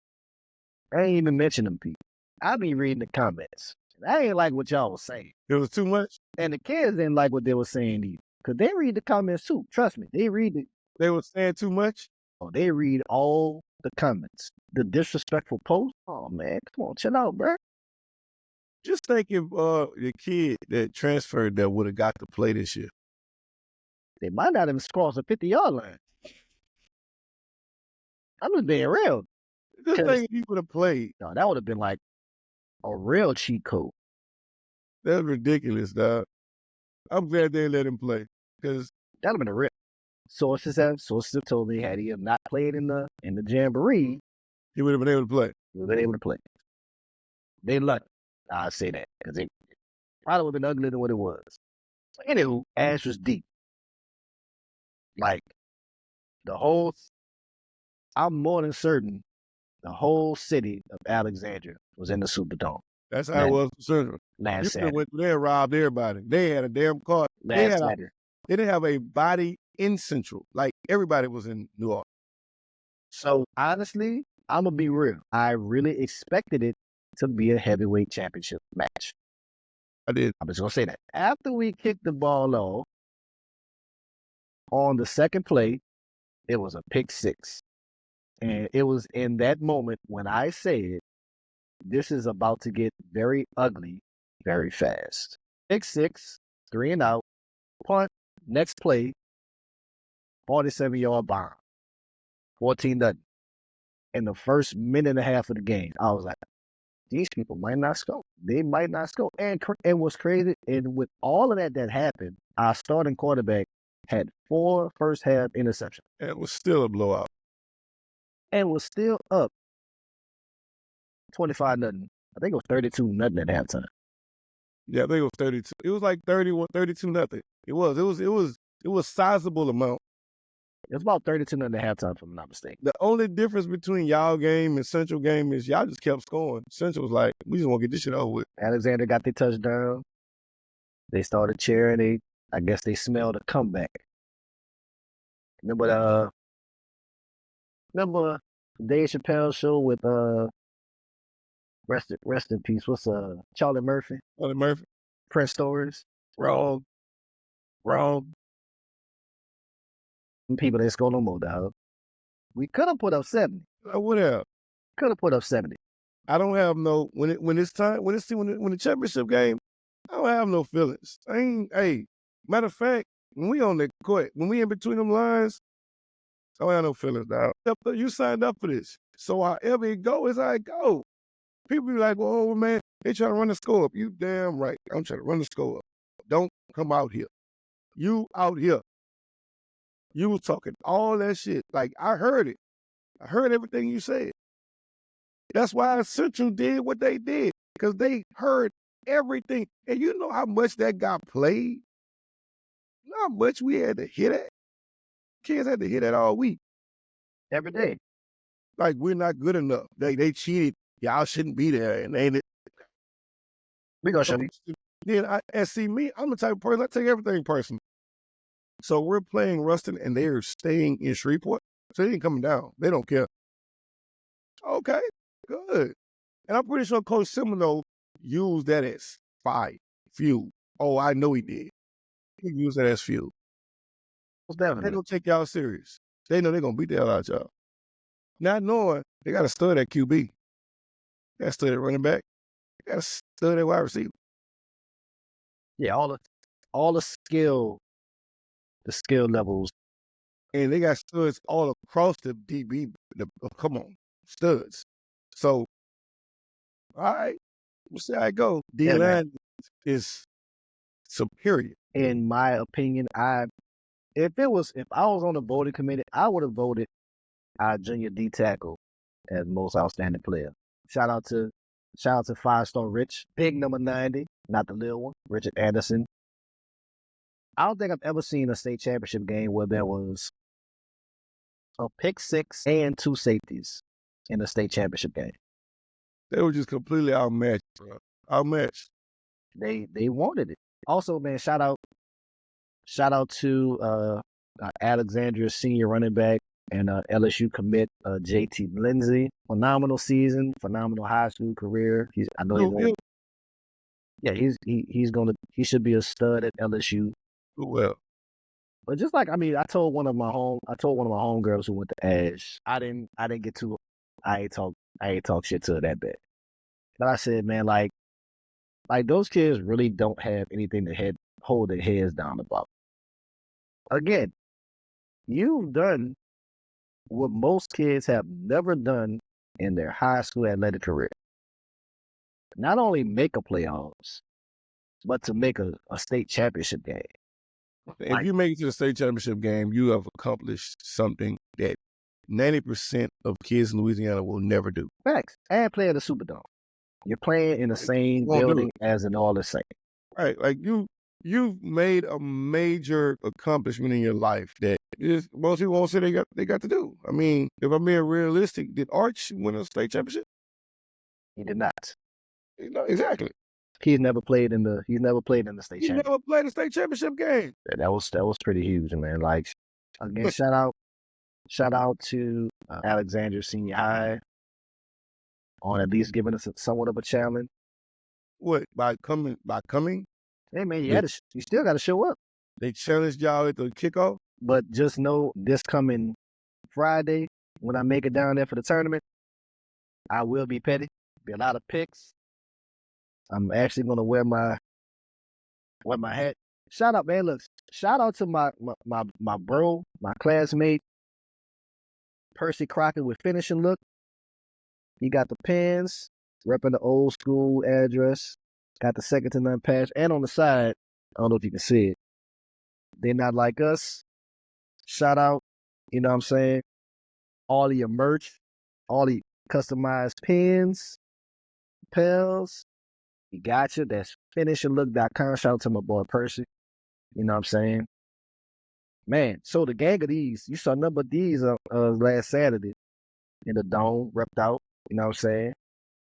B: I ain't even mention them people. I be reading the comments. I ain't like what y'all was saying.
A: It was too much.
B: And the kids didn't like what they were saying either. Because they read the comments too. Trust me. They read it.
A: They were saying too much?
B: Oh, they read all the comments. The disrespectful posts. Oh, man. Come on. Chill out, bro.
A: Just think if the kid that transferred that would have got to play this year.
B: They might not even cross the 50-yard line. I'm just being real.
A: Just think if he would have played.
B: No, that would have been like a real cheat code.
A: That's ridiculous, dog. I'm glad they let him play. Because
B: that would have been a rip. Sources have told me had he have not played in the jamboree,
A: he would have been able to play.
B: He would have been able to play. They lucky. I say that because it probably would have been uglier than what it was. So anywho, Ash was deep. Like I'm more than certain the whole city of Alexandria was in the Superdome.
A: That's how it was for Central.
B: Last Saturday.
A: Went there and robbed everybody. They had a damn car. They didn't have a body in Central. Like everybody was in New Orleans.
B: So honestly, I'm gonna be real. I really expected it to be a heavyweight championship match.
A: I did.
B: I'm just gonna say that. After we kicked the ball off on the second play, it was a pick six. And it was in that moment when I said, this is about to get very ugly very fast. Pick six, 3 and out, punt, next play, 47-yard bomb, 14-0. In the first minute and a half of the game, I was like, these people might not score. They might not score. And what's crazy, and with all of that happened, our starting quarterback had 4 first-half interceptions.
A: It was still a blowout.
B: And was still up 25-0. I think it was 32-0 at halftime.
A: Yeah, I think it was 32. It was like 32-0. It was sizable amount.
B: It was about 32-0 at halftime, if I'm not mistaken.
A: The only difference between y'all game and Central game is y'all just kept scoring. Central was like, we just want to get this shit over with.
B: Alexander got their touchdown. They started cheering. I guess they smelled a comeback. Remember Dave Chappelle show with rest in peace. What's Charlie Murphy?
A: Charlie Murphy.
B: Prince Stories.
A: Wrong.
B: People didn't score no more, dog. We could have put up 70.
A: I would have.
B: Could have put up 70.
A: I don't have no when the championship game, I don't have no feelings. Matter of fact, when we on the court, when we in between them lines, I don't have no feelings, dog. You signed up for this. So however it go is how it go. People be like, well, oh man, they trying to run the score up. You damn right. I'm trying to run the score up. Don't come out here. You out here. You was talking all that shit. Like, I heard it. I heard everything you said. That's why Central did what they did, because they heard everything. And you know how much that got played? You know how much we had to hit at? Kids had to hit that all week.
B: Every day.
A: like we're not good enough. They cheated. Y'all shouldn't be there. And they
B: We gonna show you.
A: then and see me, I'm the type of person I take everything personal. So we're playing Ruston and they're staying in Shreveport. So they ain't coming down. They don't care. Okay, good. And I'm pretty sure Coach Semino used that as fire, fuel. Oh, I know he did. He used that as fuel.
B: Most
A: They
B: definitely.
A: don't take y'all serious. They know they're gonna beat the hell out of y'all. Not knowing they got to stud at QB. They got to stud at running back. They got to stud at wide receiver.
B: Yeah, all the skill levels.
A: And they got studs all across the DB. Come on, studs. So, all right, we'll see how it goes. D-line is superior.
B: In my opinion, if I was on the voting committee, I would have voted our junior D tackle as most outstanding player. Shout out to 5-star Rich, big number 90, not the little one, Richard Anderson. I don't think I've ever seen a state championship game where there was a pick six and 2 safeties in a state championship game.
A: They were just completely outmatched, bro. Outmatched.
B: They wanted it. Also, man, shout out to Alexandria senior running back and LSU commit JT Lindsay. Phenomenal season, phenomenal high school career. He should be a stud at LSU.
A: Well,
B: But just like I told one of my homegirls who went to Ash, I ain't talk shit to her that bad. But I said, man, like those kids really don't have anything to hold their heads down about. Again, you've done what most kids have never done in their high school athletic career. Not only make a playoffs, but to make a state championship game.
A: if you make it to the state championship game, you have accomplished something that 90% of kids in Louisiana will never do.
B: Facts. And play in the Superdome. You're playing in the same building as an All the Same.
A: Right. Like you've made a major accomplishment in your life that most people won't say they got to do. I mean, if I'm being realistic, did Arch win a state championship?
B: He did not.
A: Exactly.
B: He's never played in the state championship.
A: He never played a state championship game.
B: That was pretty huge, man. Like, again, shout out to Alexandria Senior High on at least giving us somewhat of a challenge.
A: What, by coming?
B: Hey man, you still got to show up.
A: They challenged y'all at the kickoff.
B: But just know this coming Friday, when I make it down there for the tournament, I will be petty. Be a lot of picks. I'm actually gonna wear my hat. Shout out, man. Look, shout out to my bro, my classmate, Percy Crockett with Finishing Look. He got the pins, repping the old school address. Got the second to none patch, and on the side, I don't know if you can see it. They're not like us. Shout out, you know what I'm saying? All of your merch, all the customized pins, pills. He got you. That's finishinglook.com. Shout out to my boy Percy. You know what I'm saying? Man, so the gang of these, you saw number of these last Saturday in the dome, repped out. You know what I'm saying?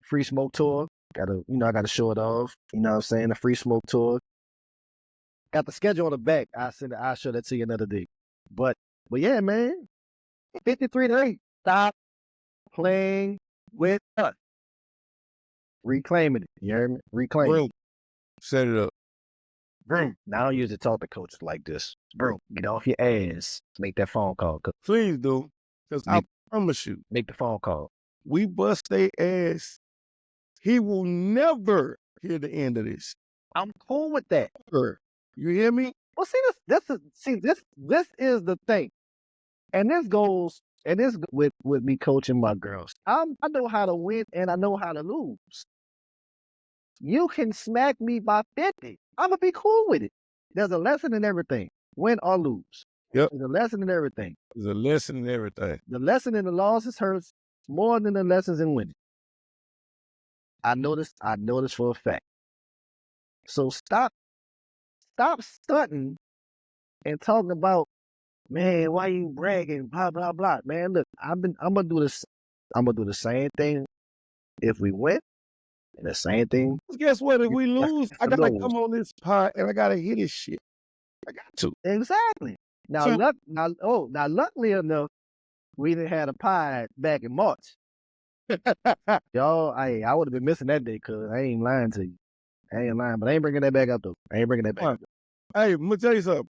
B: Free smoke tour. I gotta show it off. You know what I'm saying? The free smoke tour. Got the schedule on the back. I'll show that to you another day. But yeah, man. 53-8. Stop playing with us. Reclaiming it. You heard me? Reclaiming it.
A: Set it up.
B: Broom. Now I don't usually talk to coaches like this. Broom. Get off your ass. Make that phone call.
A: Please do. Because I promise you.
B: Make the phone call.
A: We bust their ass. He will never hear the end of this.
B: I'm cool with that.
A: You hear me?
B: Well, this is the thing. And this goes with me coaching my girls. I know how to win and I know how to lose. You can smack me by 50. I'm going to be cool with it. There's a lesson in everything. Win or lose.
A: Yep.
B: There's a lesson in everything.
A: There's a lesson in everything.
B: The lesson in the losses hurts more than the lessons in winning. I know this for a fact. So stop stunting and talking about, man, why you bragging, blah, blah, blah. Man, look, I'm going to do this. I'm gonna do the same thing if we win, and the same thing.
A: Guess what? If we lose, I gotta
B: lose.
A: come on this pod and I gotta hit this shit. I got to.
B: Exactly. Now,
A: So-
B: now, luckily enough, we didn't have a pod back in March. Y'all, I would have been missing that day because I ain't lying to you. I ain't lying, but I ain't bringing that back up though. I ain't bringing that back up.
A: Hey, I'm gonna tell you something.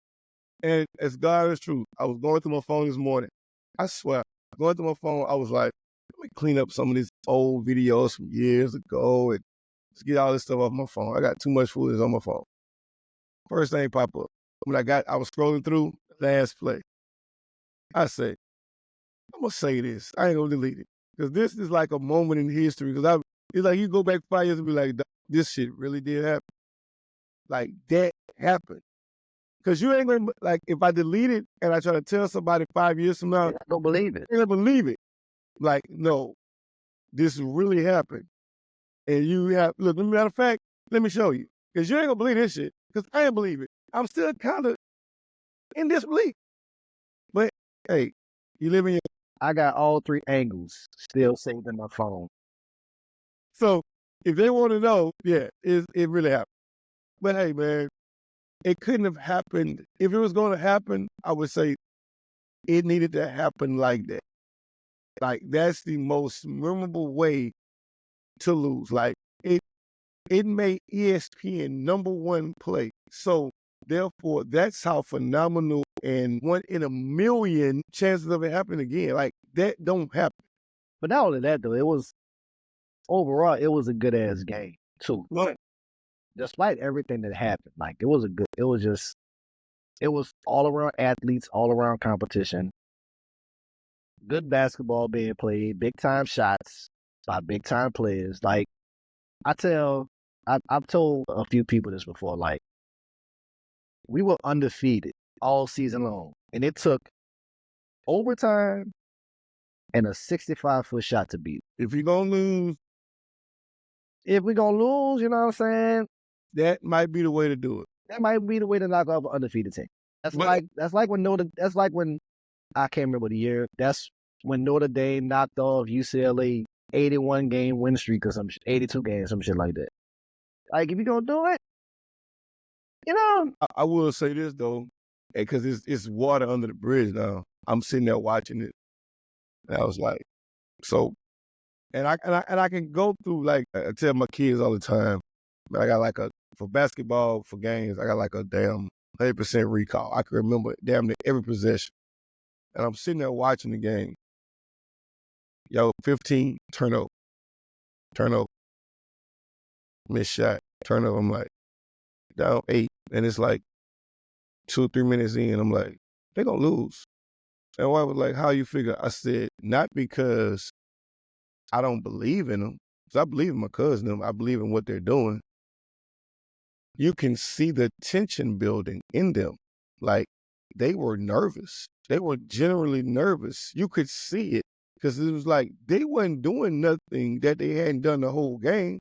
A: And as God is true, I was going through my phone this morning. I swear, going through my phone, I was like, let me clean up some of these old videos from years ago and just get all this stuff off my phone. I got too much footage on my phone. First thing pop up. When I was scrolling through last play. I say, I'm gonna say this. I ain't gonna delete it. Because this is like a moment in history. Because it's like you go back 5 years and be like, this shit really did happen. Like that happened. Because you ain't gonna, like, if I delete it and I try to tell somebody 5 years from now,
B: I don't believe it.
A: They're gonna believe it. Like, no, this really happened. And you have, look, matter of fact, let me show you. Because you ain't gonna believe this shit. Because I ain't believe it. I'm still kind of in disbelief. But hey, you live in your.
B: I got all 3 angles still saved in my phone.
A: So if they want to know, yeah, it really happened. But hey, man, it couldn't have happened. If it was going to happen, I would say it needed to happen like that. Like that's the most memorable way to lose. Like it made ESPN #1 play. So therefore, that's how phenomenal and 1 in a million chances of it happening again. Like that don't happen.
B: But not only that though, it was overall it was a good ass game too.
A: Right.
B: Despite everything that happened, like it was all around athletes, all around competition. Good basketball being played, big time shots by big time players. Like I've told a few people this before. Like we were undefeated all season long, and it took overtime and a 65-foot shot to beat.
A: If you're gonna lose,
B: If we're gonna lose, you know what I'm saying?
A: that might be the way to do it.
B: That might be the way to knock off an undefeated team. That's like when I can't remember the year. That's when Notre Dame knocked off UCLA 81 game win streak or some 82 games, some shit like that. Like if you gonna do it, you know.
A: I will say this though, because it's water under the bridge now. I'm sitting there watching it, and I was like, so, and I can go through, like I tell my kids all the time, I got for basketball, for games, I got like a damn 100% recall. I can remember damn near every possession, and I'm sitting there watching the game. Yo, 15 turnover, missed shot, turnover. I'm like down 8, and it's like 2 or 3 minutes in. I'm like, they're gonna lose. And wife was like, how you figure? I said, not because I don't believe in them. Because I believe in my cousin them. I believe in what they're doing. You can see the tension building in them. Like, they were nervous. They were generally nervous. You could see it. Because it was like, they wasn't doing nothing that they hadn't done the whole game.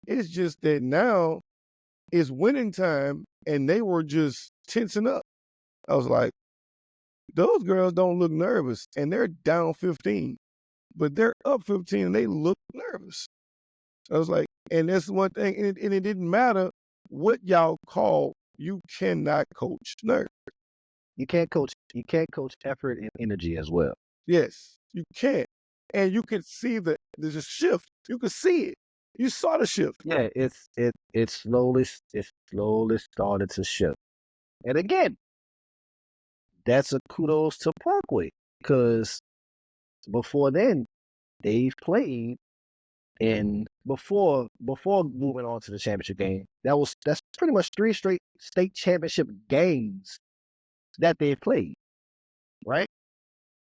A: It's just that now it's winning time, and they were just tensing up. I was like, those girls don't look nervous, and they're down 15. But they're up 15 and they look nervous. I was like, and that's one thing, and it didn't matter what y'all call, you cannot coach nerves.
B: You can't coach effort and energy as well.
A: Yes, you can't. And you can see there's a shift. You can see it. You saw the shift.
B: Yeah, it slowly started to shift. And again, that's a kudos to Parkway because before then they've played, and before moving on to the championship game, that's pretty much 3 straight state championship games that they've played, right?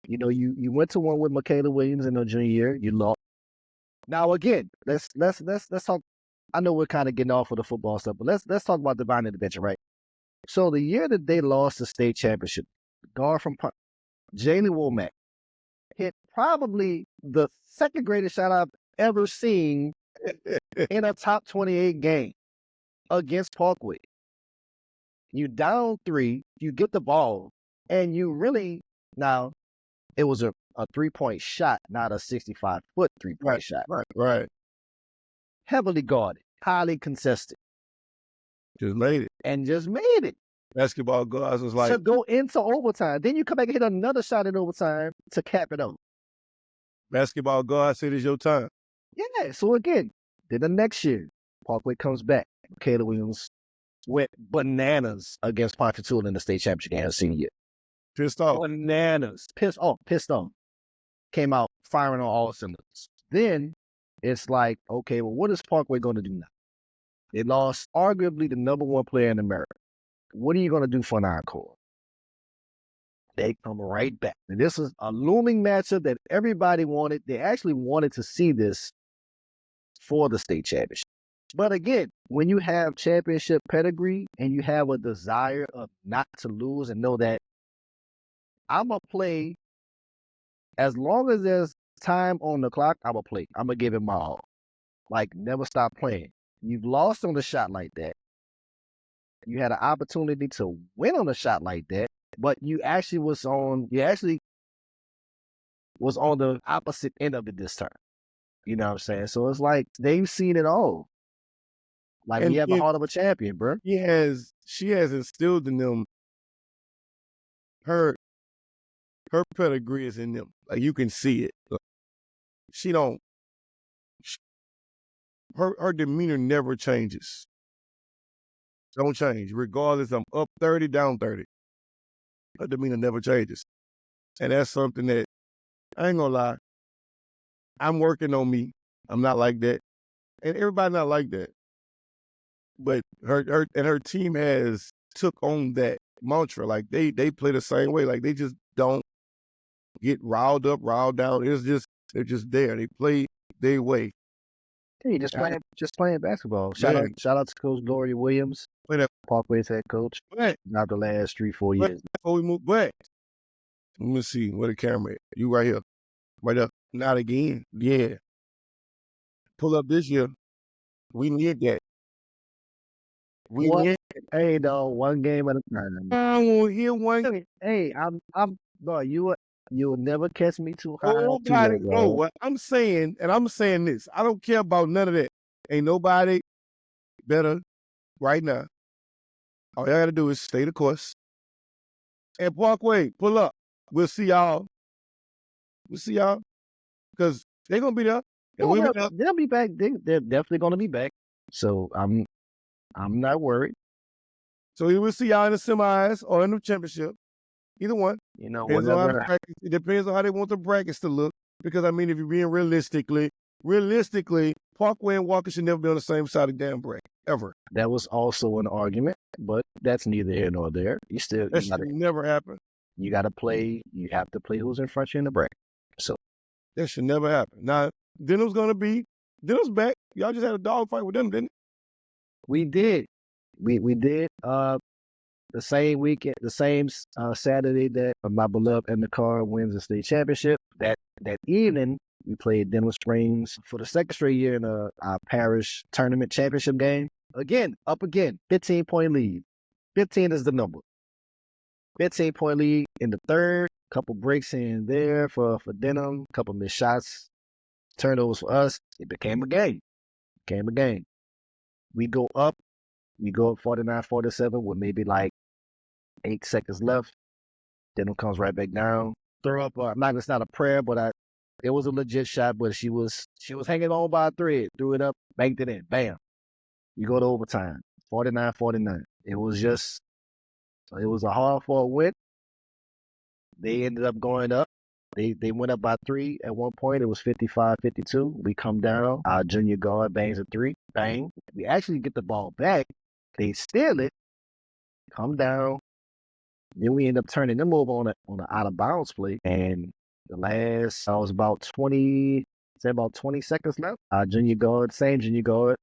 B: You know, you went to one with Michaela Williams in her junior year, you lost. Now again, let's talk. I know we're kind of getting off of the football stuff, but let's talk about Divine Intervention, right? So the year that they lost the state championship, guard from Jaylee Womack hit probably the second greatest shot I've ever seen in a top 28 game against Parkway. You down 3, you get the ball, and you really, now, it was a a 3-point shot, not a 65-foot 3-point shot.
A: Right.
B: Heavily guarded, highly contested.
A: Just made it.
B: And just made it.
A: Basketball guards was like
B: to go into overtime. Then you come back and hit another shot in overtime to cap it off.
A: Basketball guard said it's your time.
B: Yeah. So again, then the next year, Parkway comes back. Caleb Williams went bananas against Ponchatoula in the state championship game her senior year.
A: Pissed off.
B: Bananas. Pissed off. Came out firing on all cylinders. Then it's like, okay, well, what is Parkway going to do now? They lost arguably the #1 player in America. What are you going to do for an encore? They come right back. And this is a looming matchup that everybody wanted. They actually wanted to see this for the state championship. But again, when you have championship pedigree and you have a desire of not to lose and know that I'm going to play as long as there's time on the clock, I'm going to play. I'm going to give it my all. Like, never stop playing. You've lost on a shot like that. You had an opportunity to win on a shot like that, but you actually was on the opposite end of it this time. You know what I'm saying? So it's like they've seen it all. Like, we have the heart of a champion, bro.
A: She has instilled in them her pedigree is in them. Like, you can see it. Her demeanor never changes. Don't change. Regardless, I'm up 30, down 30. Her demeanor never changes. And that's something that, I ain't gonna lie, I'm working on me. I'm not like that. And everybody not like that. But her team has took on that mantra. Like, they play the same way. Like, they just don't get riled up, riled down. They're just there. They play their way.
B: Hey, just playing basketball. Shout out to Coach Gloria Williams, Parkway's head coach. Not the last 3-4 years.
A: Before we move back, let me see where the camera is. You right here, right up. Not again. Yeah. Pull up this year. We need that.
B: Hey, dog, one game at a time.
A: I won't hear one.
B: Hey, I'm bro. You will never catch me too high.
A: Nobody know what I'm saying, and I'm saying this. I don't care about none of that. Ain't nobody better right now. All y'all gotta do is stay the course. And Parkway, pull up. We'll see y'all. Because they're gonna be there. And
B: they'll be back. They're definitely gonna be back. So I'm not worried.
A: So we will see y'all in the semis or in the championship. Either one.
B: You know,
A: it depends on how they want the brackets to look. Because, I mean, if you're being realistically, Parkway and Walker should never be on the same side of the damn bracket, ever.
B: That was also an argument, but that's neither here nor there.
A: That should never happen.
B: You got to play. You have to play who's in front of you in the bracket. So
A: that should never happen. Now, Denham's back. Y'all just had a dogfight with them, didn't it?
B: We did. We did. The same weekend, the same Saturday that my beloved in the car wins the state championship. That evening, we played Denham Springs for the second straight year in our parish tournament championship game. Again, 15-point lead. 15 is the number. 15-point lead in the third. Couple breaks in there for Denham. Couple missed shots, turnovers for us. It became a game. We go up 49-47 with maybe like 8 seconds left. Denham comes right back down. Throw up, it's not a prayer, but it was a legit shot, but she was hanging on by a thread. Threw it up, banked it in. Bam. You go to overtime. 49-49. It was a hard-fought win. They ended up going up. They went up by 3 at one point. It was 55-52. We come down. Our junior guard bangs a 3. Bang. We actually get the ball back. They steal it. Come down. Then we end up turning them over on an out-of-bounds play. And the last, was about 20 seconds left. Our same junior guard,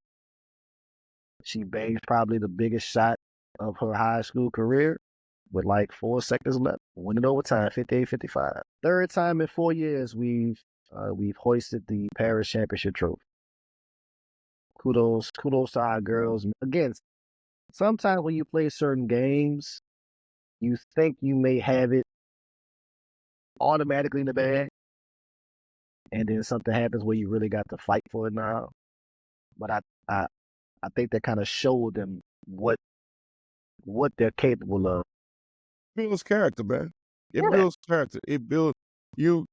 B: she bangs probably the biggest shot of her high school career with like 4 seconds left. Winning overtime, 58-55. Third time in 4 years we've hoisted the parish championship trophy. Kudos to our girls. Again, sometimes when you play certain games, you think you may have it automatically in the bag. and then something happens where you really got to fight for it now. But I think that kind of showed them what they're capable of.
A: It builds character, man. It
B: Yeah.
A: builds character. It builds you.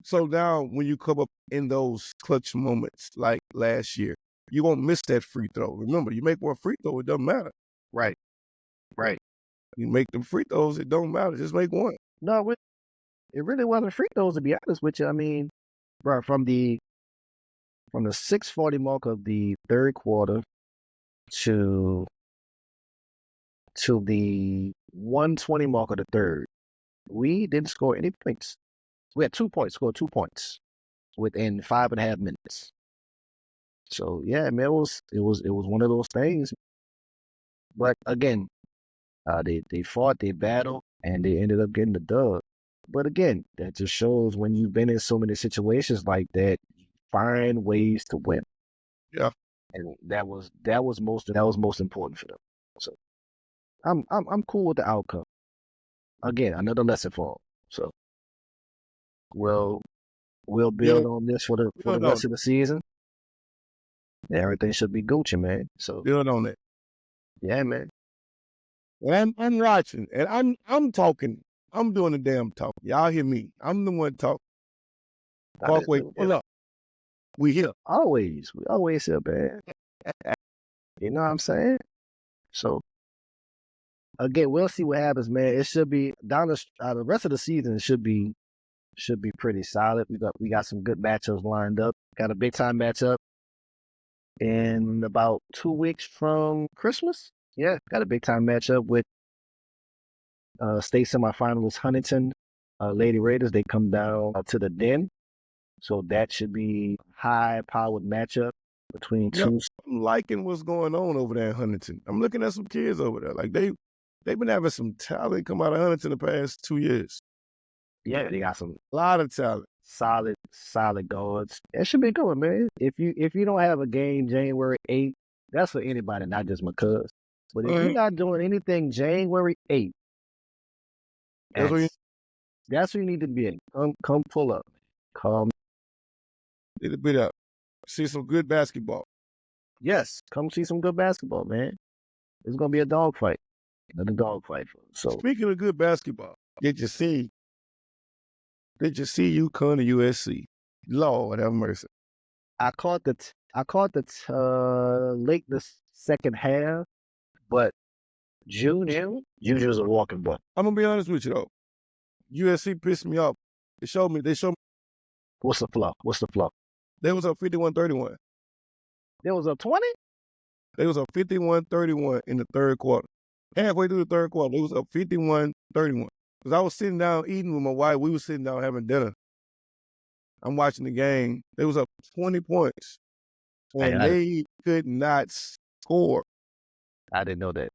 A: So now when you come up in those clutch moments like last year, you won't miss that free throw. Remember, you make one free throw, it doesn't matter.
B: Right.
A: You make them free throws, it don't matter. Just make one.
B: No, it really wasn't free throws, to be honest with you. I mean, bro, from the 6:40 mark of the third quarter to the 1:20 mark of the third, we didn't score any points. We had 2 points, scored 2 points within 5.5 minutes. So yeah, man, it was one of those things. But again, they fought, they battled, and they ended up getting the dub. But again, that just shows when you've been in so many situations like that, you find ways to win.
A: Yeah.
B: And that was most important for them. So I'm cool with the outcome. Again, another lesson for them. So we'll build on this for the rest of the season. Everything should be Gucci, man. So
A: build on it.
B: Yeah, man.
A: And I'm watching, and I'm talking. I'm doing the damn talk. Y'all hear me? I'm the one talking. Parkway, pull up. We here.
B: We always here, man. You know what I'm saying? So again, we'll see what happens, man. It should be down the rest of the season. It should be pretty solid. We got some good matchups lined up. Got a big time matchup in about 2 weeks from Christmas. Yeah, got a big time matchup with state semifinalists Huntington, Lady Raiders. They come down to the Den, so that should be high powered matchup between two.
A: I'm liking what's going on over there in Huntington. I'm looking at some kids over there. Like they've been having some talent come out of Huntington the past 2 years.
B: Yeah, they got a
A: lot of talent.
B: Solid guards. It should be good, man. If you don't have a game January 8th, that's for anybody, not just my cuz. But if you're not doing anything January 8th, that's where you need to be. Come pull up. Come.
A: Need to be up. See some good basketball.
B: Yes, come see some good basketball, man. It's gonna be a dogfight. Another dogfight. So
A: speaking of good basketball, did you see UConn to USC? Lord have mercy.
B: I caught the late the second half, but Juju's a walking book.
A: I'm gonna be honest with you though. USC pissed me off. They showed me.
B: What's the fluff?
A: They was up 51-31.
B: They was up 20?
A: They was up 51-31 in the third quarter. Halfway through the third quarter, they was up 51-31. Because I was sitting down eating with my wife. We was sitting down having dinner. I'm watching the game. They was up 20 points. And they could not score.
B: I didn't know that.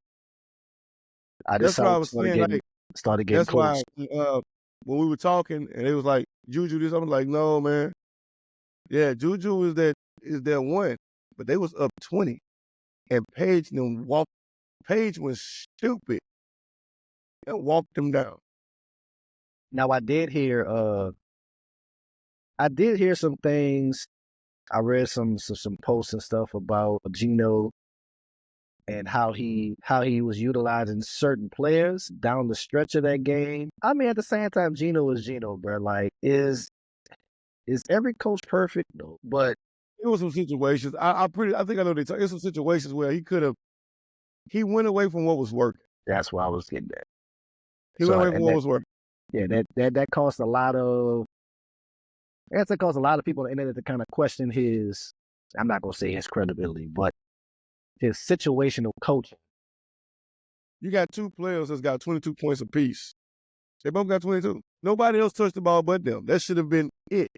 A: That's why I was saying,
B: started getting close.
A: That's why when we were talking, and it was like, Juju this, I'm like, no, man. Yeah, Juju is that one. But they was up 20. And Paige was stupid and walked them down.
B: Now I did hear some things. I read some posts and stuff about Gino and how he was utilizing certain players down the stretch of that game. I mean, at the same time, Gino is Gino, bro. Like, is every coach perfect? No, but
A: it was some situations. I think I know it's some situations where he went away from what was working.
B: That's why I was getting that.
A: He went away from what was working.
B: Yeah, that caused a lot of. I guess that caused a lot of people on the internet to kind of question his. I'm not gonna say his credibility, but his situational coaching.
A: You got two players that's got 22 points apiece. They both got 22. Nobody else touched the ball but them. That should have been it.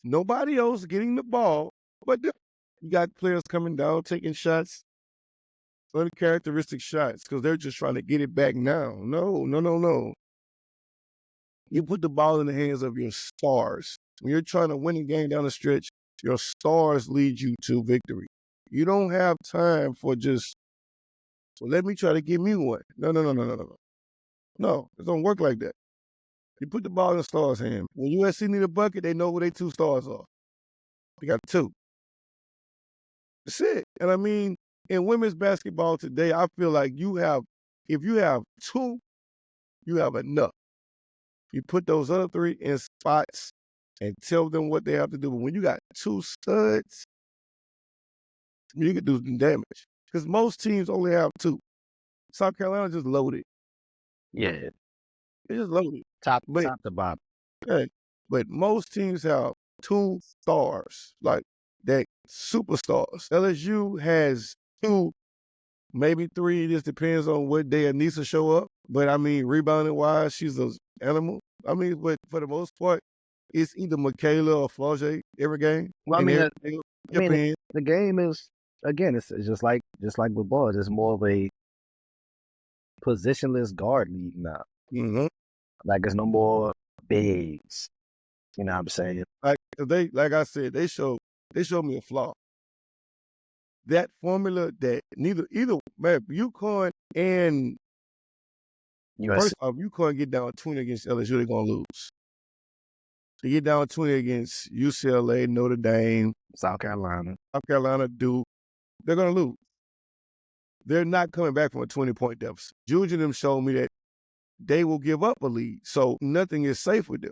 A: Nobody else getting the ball but them. You got players coming down, taking shots, uncharacteristic shots, because they're just trying to get it back now. No. You put the ball in the hands of your stars. When you're trying to win a game down the stretch, your stars lead you to victory. You don't have time for just, well, let me try to give me one. No. No, it don't work like that. You put the ball in the star's hand. When USC need a bucket, they know who their 2 stars are. They got 2. That's it. And I mean, in women's basketball today, I feel like if you have 2, you have enough. You put those other 3 in spots and tell them what they have to do. But when you got 2 studs, you can do some damage. Because most teams only have 2. South Carolina just loaded.
B: Yeah,
A: They just loaded.
B: top
A: But
B: to bottom.
A: yeah, but most teams have 2 stars, like that superstars. LSU has 2, maybe 3. It just depends on what day Anissa show up. But I mean, rebounding wise, she's an animal. I mean, but for the most part, it's either Michaela or Flau'jae every game.
B: Well, I
A: And
B: mean, the game is, again, it's just like with boys. It's more of a positionless guard league now.
A: Mm-hmm.
B: Like there's no more bigs. You know what I'm saying?
A: Like I said, they showed me a flaw. That formula that either man, UConn and first off, UConn get down 20 against LSU, they're gonna lose. They get down 20 against UCLA, Notre Dame,
B: South Carolina,
A: Duke, they're gonna lose. They're not coming back from a 20-point deficit. Juge and them showed me that they will give up a lead, so nothing is safe with them.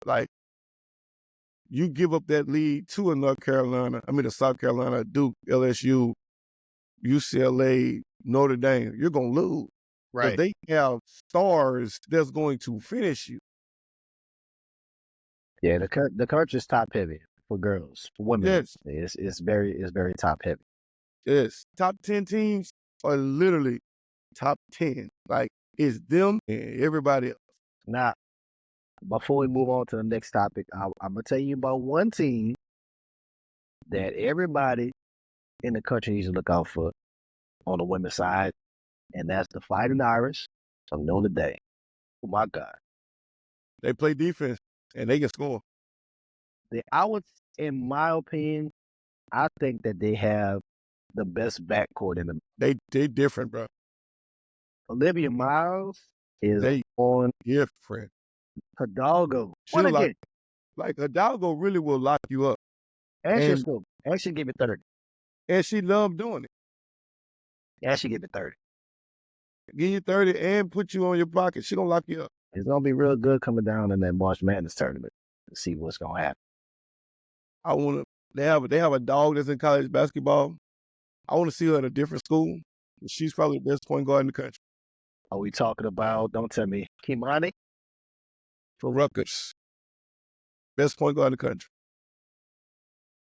A: Like, you give up that lead to a South Carolina, Duke, LSU, UCLA, Notre Dame, you're going to lose. Because they have stars that's going to finish you.
B: Yeah, the country is top heavy for girls. For women, yes. It's very top heavy.
A: Yes. Top 10 teams are literally top 10. Like, it's them and everybody else.
B: Now, before we move on to the next topic, I'm going to tell you about one team that everybody in the country needs to look out for on the women's side, and that's the Fighting Irish of Notre Dame. Oh, my God.
A: They play defense, and they can score.
B: In my opinion, I think that they have the best backcourt in the.
A: They different, bro.
B: Olivia Miles is on
A: different.
B: Hidalgo.
A: She'll like Hidalgo really will lock you up.
B: And she give it 30.
A: And she loved doing it.
B: And she give it 30.
A: Give you 30 and put you on your pocket. She gonna lock you up.
B: It's gonna be real good coming down in that March Madness tournament to see what's gonna happen.
A: They have a dog that's in college basketball. I want to see her at a different school. She's probably the best point guard in the country.
B: Are we talking about, don't tell me, Kimani?
A: For Rutgers. Best point guard in the country.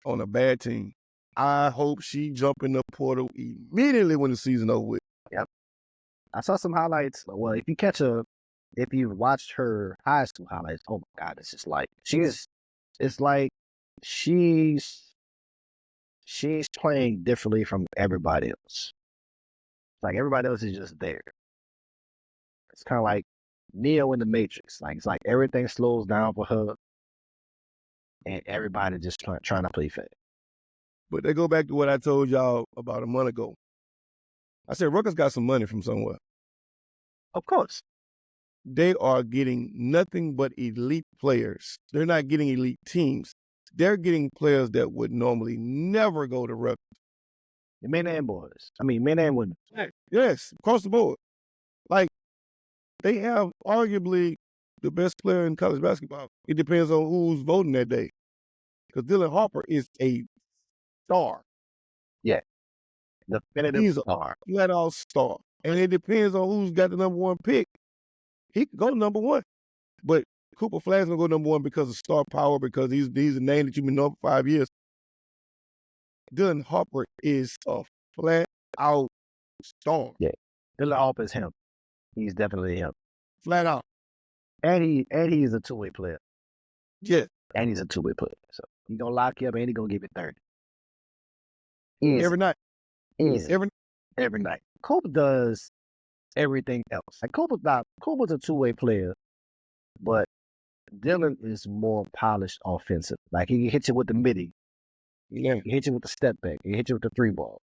A: On a bad team. I hope she jump in the portal immediately when the season over with.
B: Yep. I saw some highlights. Well, if you've watched her high school highlights, oh my God, it's just like, it's like she's playing differently from everybody else. Like everybody else is just there. It's kind of like Neo in the Matrix. Like it's like everything slows down for her, and everybody just trying to play fast.
A: But they go back to what I told y'all about a month ago. I said Rutgers got some money from somewhere.
B: Of course.
A: They are getting nothing but elite players. They're not getting elite teams. They're getting players that would normally never go to Rutgers.
B: Men and boys. I mean, men and women.
A: Yes, across the board. Like, they have arguably the best player in college basketball. It depends on who's voting that day. Because Dylan Harper is a star.
B: Yeah. Definitive star.
A: He's a flat-out star. And it depends on who's got the number 1 pick. He could go number 1. But Cooper Flagg's going to go number 1 because of star power, because he's a name that you've been knowing for 5 years. Dylan Harper is a flat-out star.
B: Yeah. Dylan Harper is him. He's definitely him.
A: Flat out.
B: And he's a two-way player.
A: Yeah.
B: And he's a two-way player. So he's going to lock you up and he's going to give you 30.
A: Every night.
B: Every night. Cooper does everything else. Like Cooper's a two-way player, but Dylan is more polished offensive. Like he can hit you with the midi.
A: Yeah.
B: He hit you with the step back. He hit you with the 3-ball.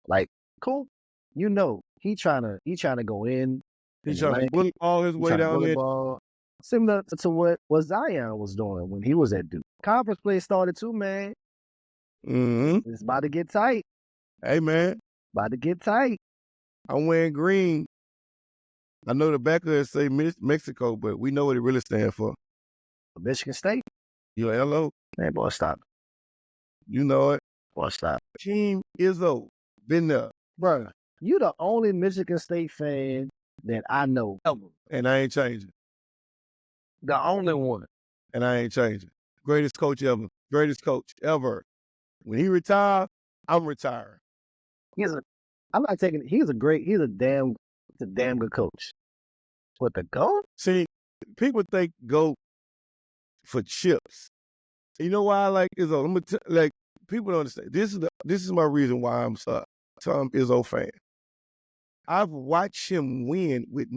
B: Like Cooper, he trying to go in.
A: He's trying to bullet ball his way down there.
B: Similar to what Zion was doing when he was at Duke. Conference play started too, man.
A: Mm-hmm.
B: It's about to get tight.
A: Hey, man.
B: About to get tight.
A: I'm wearing green. I know the back of it say Mexico, but we know what it really stands for.
B: Michigan State.
A: ULO.
B: Man, boy, stop.
A: You know it.
B: Boy, stop.
A: Team Izzo. Been there.
B: Bro, you the only Michigan State fan that I know ever.
A: And I ain't changing.
B: The only one.
A: And I ain't changing. Greatest coach ever. Greatest coach ever. When he retired, I'm retiring.
B: He's a damn good coach. What, the GOAT?
A: See, people think GOAT for chips. You know why I like Izzo? I'm gonna people don't understand. This is my reason why I'm a Tom Izzo fan. I've watched him win with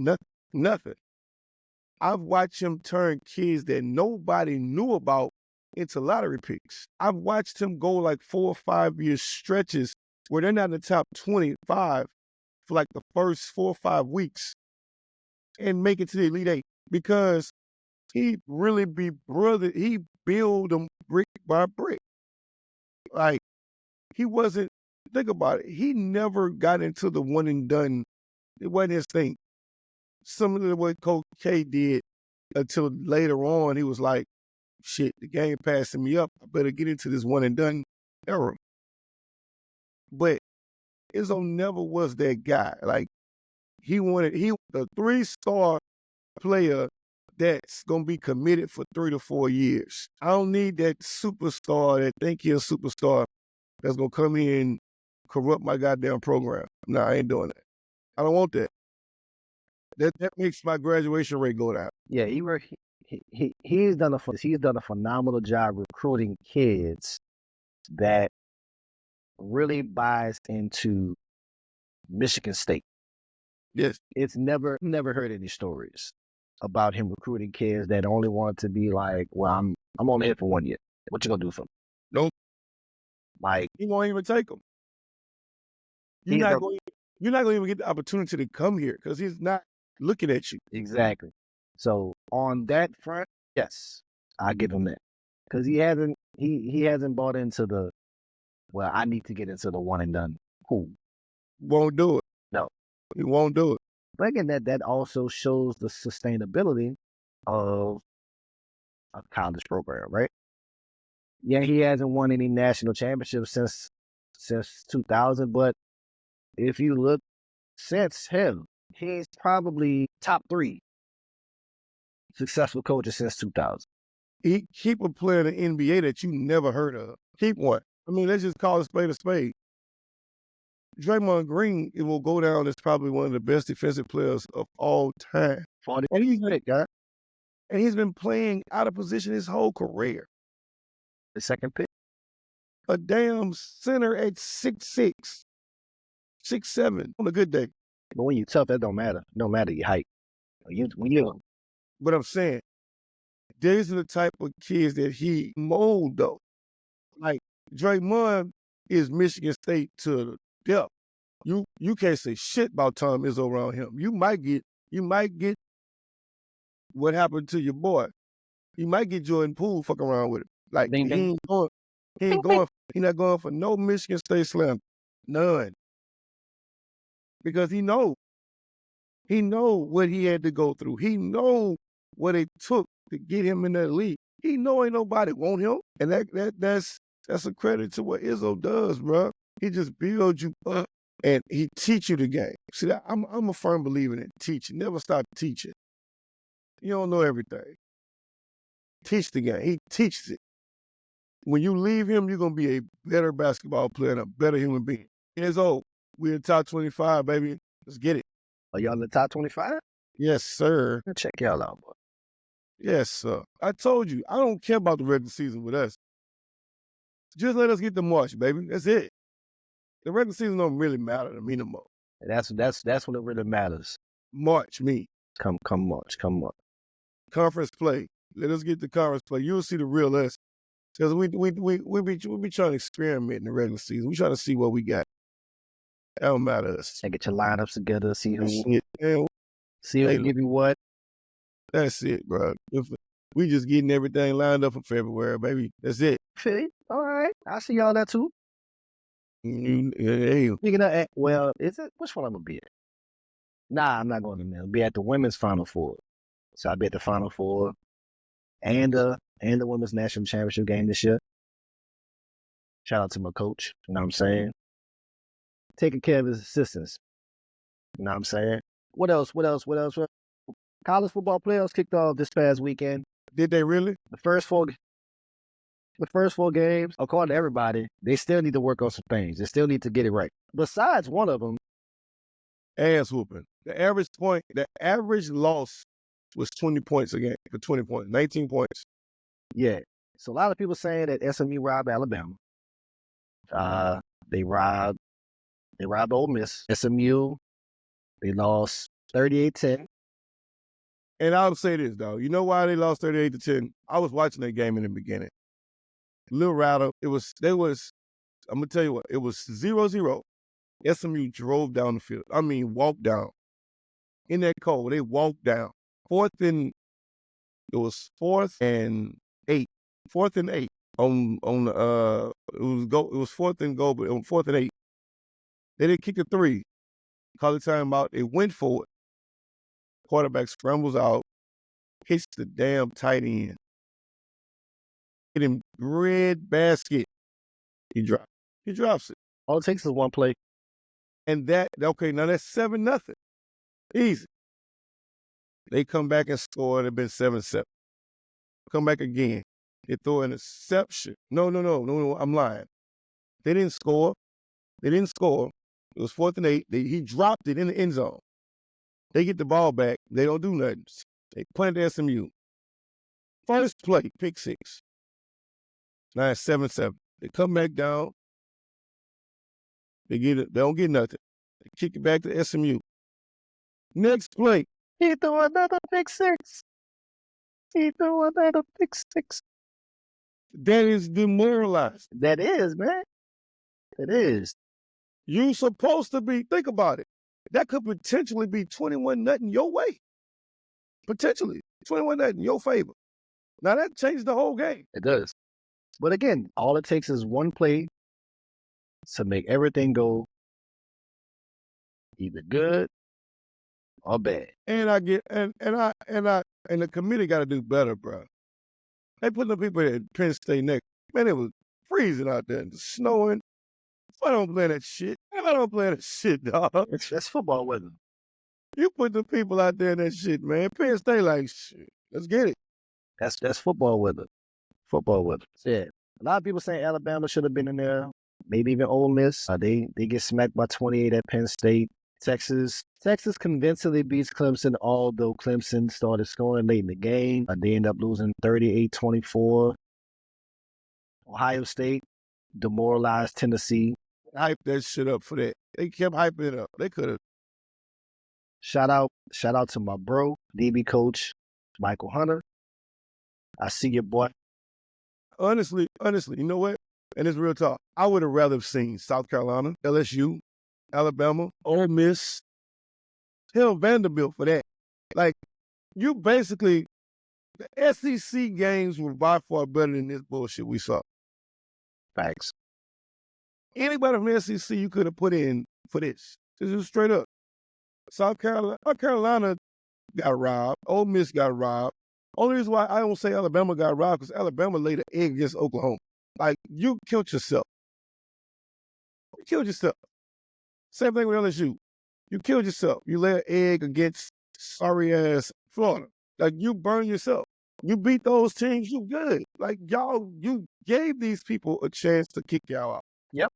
A: nothing. I've watched him turn kids that nobody knew about into lottery picks. I've watched him go like 4 or 5 year stretches where they're not in the top 25 for like the first 4 or 5 weeks and make it to the Elite Eight because he really he build them brick by brick. Like, he wasn't, think about it, he never got into the one and done. It wasn't his thing. Similar to what Coach K did until later on, he was like, shit, the game passing me up. I better get into this one and done era. But Izzo never was that guy. Like, he the 3-star player that's gonna be committed for 3 to 4 years. I don't need that superstar that think he's a superstar that's gonna come in and corrupt my goddamn program. No, I ain't doing that. I don't want that. That makes my graduation rate go down.
B: Yeah, he's done a phenomenal job recruiting kids that really buys into Michigan State.
A: Yes.
B: It's never heard any stories about him recruiting kids that only want to be like, well, I'm only here for 1 year. What you gonna do for me?
A: Nope.
B: Like,
A: he won't even take them. You're not gonna even get the opportunity to come here because he's not looking at you.
B: Exactly. So on that front, yes, I give him that because he hasn't bought into the, well, I need to get into the one and done. Cool.
A: Won't do it.
B: No.
A: He won't do it.
B: But again, that also shows the sustainability of a college program, right? Yeah, he hasn't won any national championships since 2000, but if you look since him, he's probably top 3 successful coaches since 2000.
A: He keep a player in the NBA that you never heard of. Keep one. I mean, let's just call a spade a spade. Draymond Green, it will go down as probably one of the best defensive players of all time. And he's been playing out of position his whole career.
B: The second pick.
A: A damn center at 6'6", 6'7" on a good day.
B: But when you're tough, that don't matter. No matter your height.
A: But I'm saying, these are the type of kids that he mold though. Like, Draymond is Michigan State to depth. You can't say shit about Tom Izzo around him. You might get what happened to your boy. You might get Jordan Poole fucking around with it. Like, he's not going for no Michigan State slam. None. Because he know what he had to go through. He know what it took to get him in that league. He know ain't nobody want him. And that's a credit to what Izzo does, bro. He just builds you up and he teach you the game. See, I'm a firm believer in teaching. Never stop teaching. You don't know everything. Teach the game. He teaches it. When you leave him, you're going to be a better basketball player and a better human being. Izzo, we're in top 25, baby. Let's get it.
B: Are y'all in the top 25?
A: Yes, sir.
B: Check y'all out, boy.
A: Yes, sir. I told you, I don't care about the regular season with us. Just let us get to March, baby. That's it. The regular season don't really matter to me no more.
B: That's when it really matters.
A: March, me.
B: Come March.
A: Conference play. Let us get to conference play. You'll see the real us. Because we be trying to experiment in the regular season. We trying to see what we got. That don't matter to us.
B: And get your lineups together, see who
A: give you what. That's it, bro. We just getting everything lined up for February, baby. That's it.
B: All right. I see y'all there too.
A: Hey,
B: Speaking of, well, is it? Which one I'm going to be at? Nah, I'm not going to be at the women's Final Four. So I'll be at the Final Four and the women's national championship game this year. Shout out to my coach. You know what I'm saying? Taking care of his assistants. You know what I'm saying? What else? College football playoffs kicked off this past weekend.
A: did they really?
B: The first four games, according to everybody, they still need to work on some things. They still need to get it right. Besides one of them,
A: Ass whooping. The average loss was 20 points again for 20 points, 19 points.
B: yeah. So a lot of people saying that SMU robbed Alabama. They robbed Ole Miss. SMU, they lost 38-10.
A: And I'll say this, though. You know why they lost 38-10? I was watching that game in the beginning. Little rattle. I'm going to tell you what, it was 0-0. SMU drove down the field. I mean, walked down. In that cold, they walked down. Fourth and 8. 4th and 8 on it was 4th and goal, but on 4th and 8. They didn't kick a 3. Call the timeout. They went for it. Quarterback scrambles out, hits the damn tight end. Hit him bread basket. He drops it.
B: All it takes is one play.
A: And now that's 7-0. Easy. They come back and score. They've been 7-7. Come back again. They throw an interception. No, I'm lying. They didn't score. It was 4th and 8. He dropped it in the end zone. They get the ball back. They don't do nothing. They punt to SMU. First play, pick 6. Now it's 7-7. They come back down. They don't get nothing. They kick it back to SMU. Next play.
B: He threw another pick 6.
A: That is demoralized.
B: That is, man. It is.
A: You supposed to be, think about it. That could potentially be 21-0 your way. Potentially. 21-0 in your favor. Now that changed the whole game.
B: It does. But again, all it takes is one play to make everything go either good or bad.
A: And the committee got to do better, bro. They put the people at Penn State next. Man, it was freezing out there, snowing. I don't play that shit. I don't play that shit, dog.
B: That's football weather.
A: You put the people out there in that shit, man. Penn State like shit. Let's get it.
B: That's football weather. Football weather. Yeah. A lot of people saying Alabama should have been in there. Maybe even Ole Miss. They get smacked by 28 at Penn State. Texas convincingly beats Clemson, although Clemson started scoring late in the game. They end up losing 38-24. Ohio State demoralized Tennessee.
A: Hype that shit up for that. They kept hyping it up. They could have.
B: Shout out to my bro, DB coach, Michael Hunter. I see your boy.
A: Honestly, you know what? And it's real talk. I would have rather seen South Carolina, LSU, Alabama, Ole Miss, hell, Vanderbilt for that. Like, you basically, the SEC games were by far better than this bullshit we saw.
B: Facts.
A: Anybody from the SEC you could have put in for this. This is straight up. South Carolina got robbed. Ole Miss got robbed. Only reason why I don't say Alabama got robbed because Alabama laid an egg against Oklahoma. Like, you killed yourself. Same thing with LSU. You killed yourself. You lay an egg against sorry-ass Florida. Like, you burn yourself. You beat those teams, you good. Like, y'all, you gave these people a chance to kick y'all out.
B: Yep.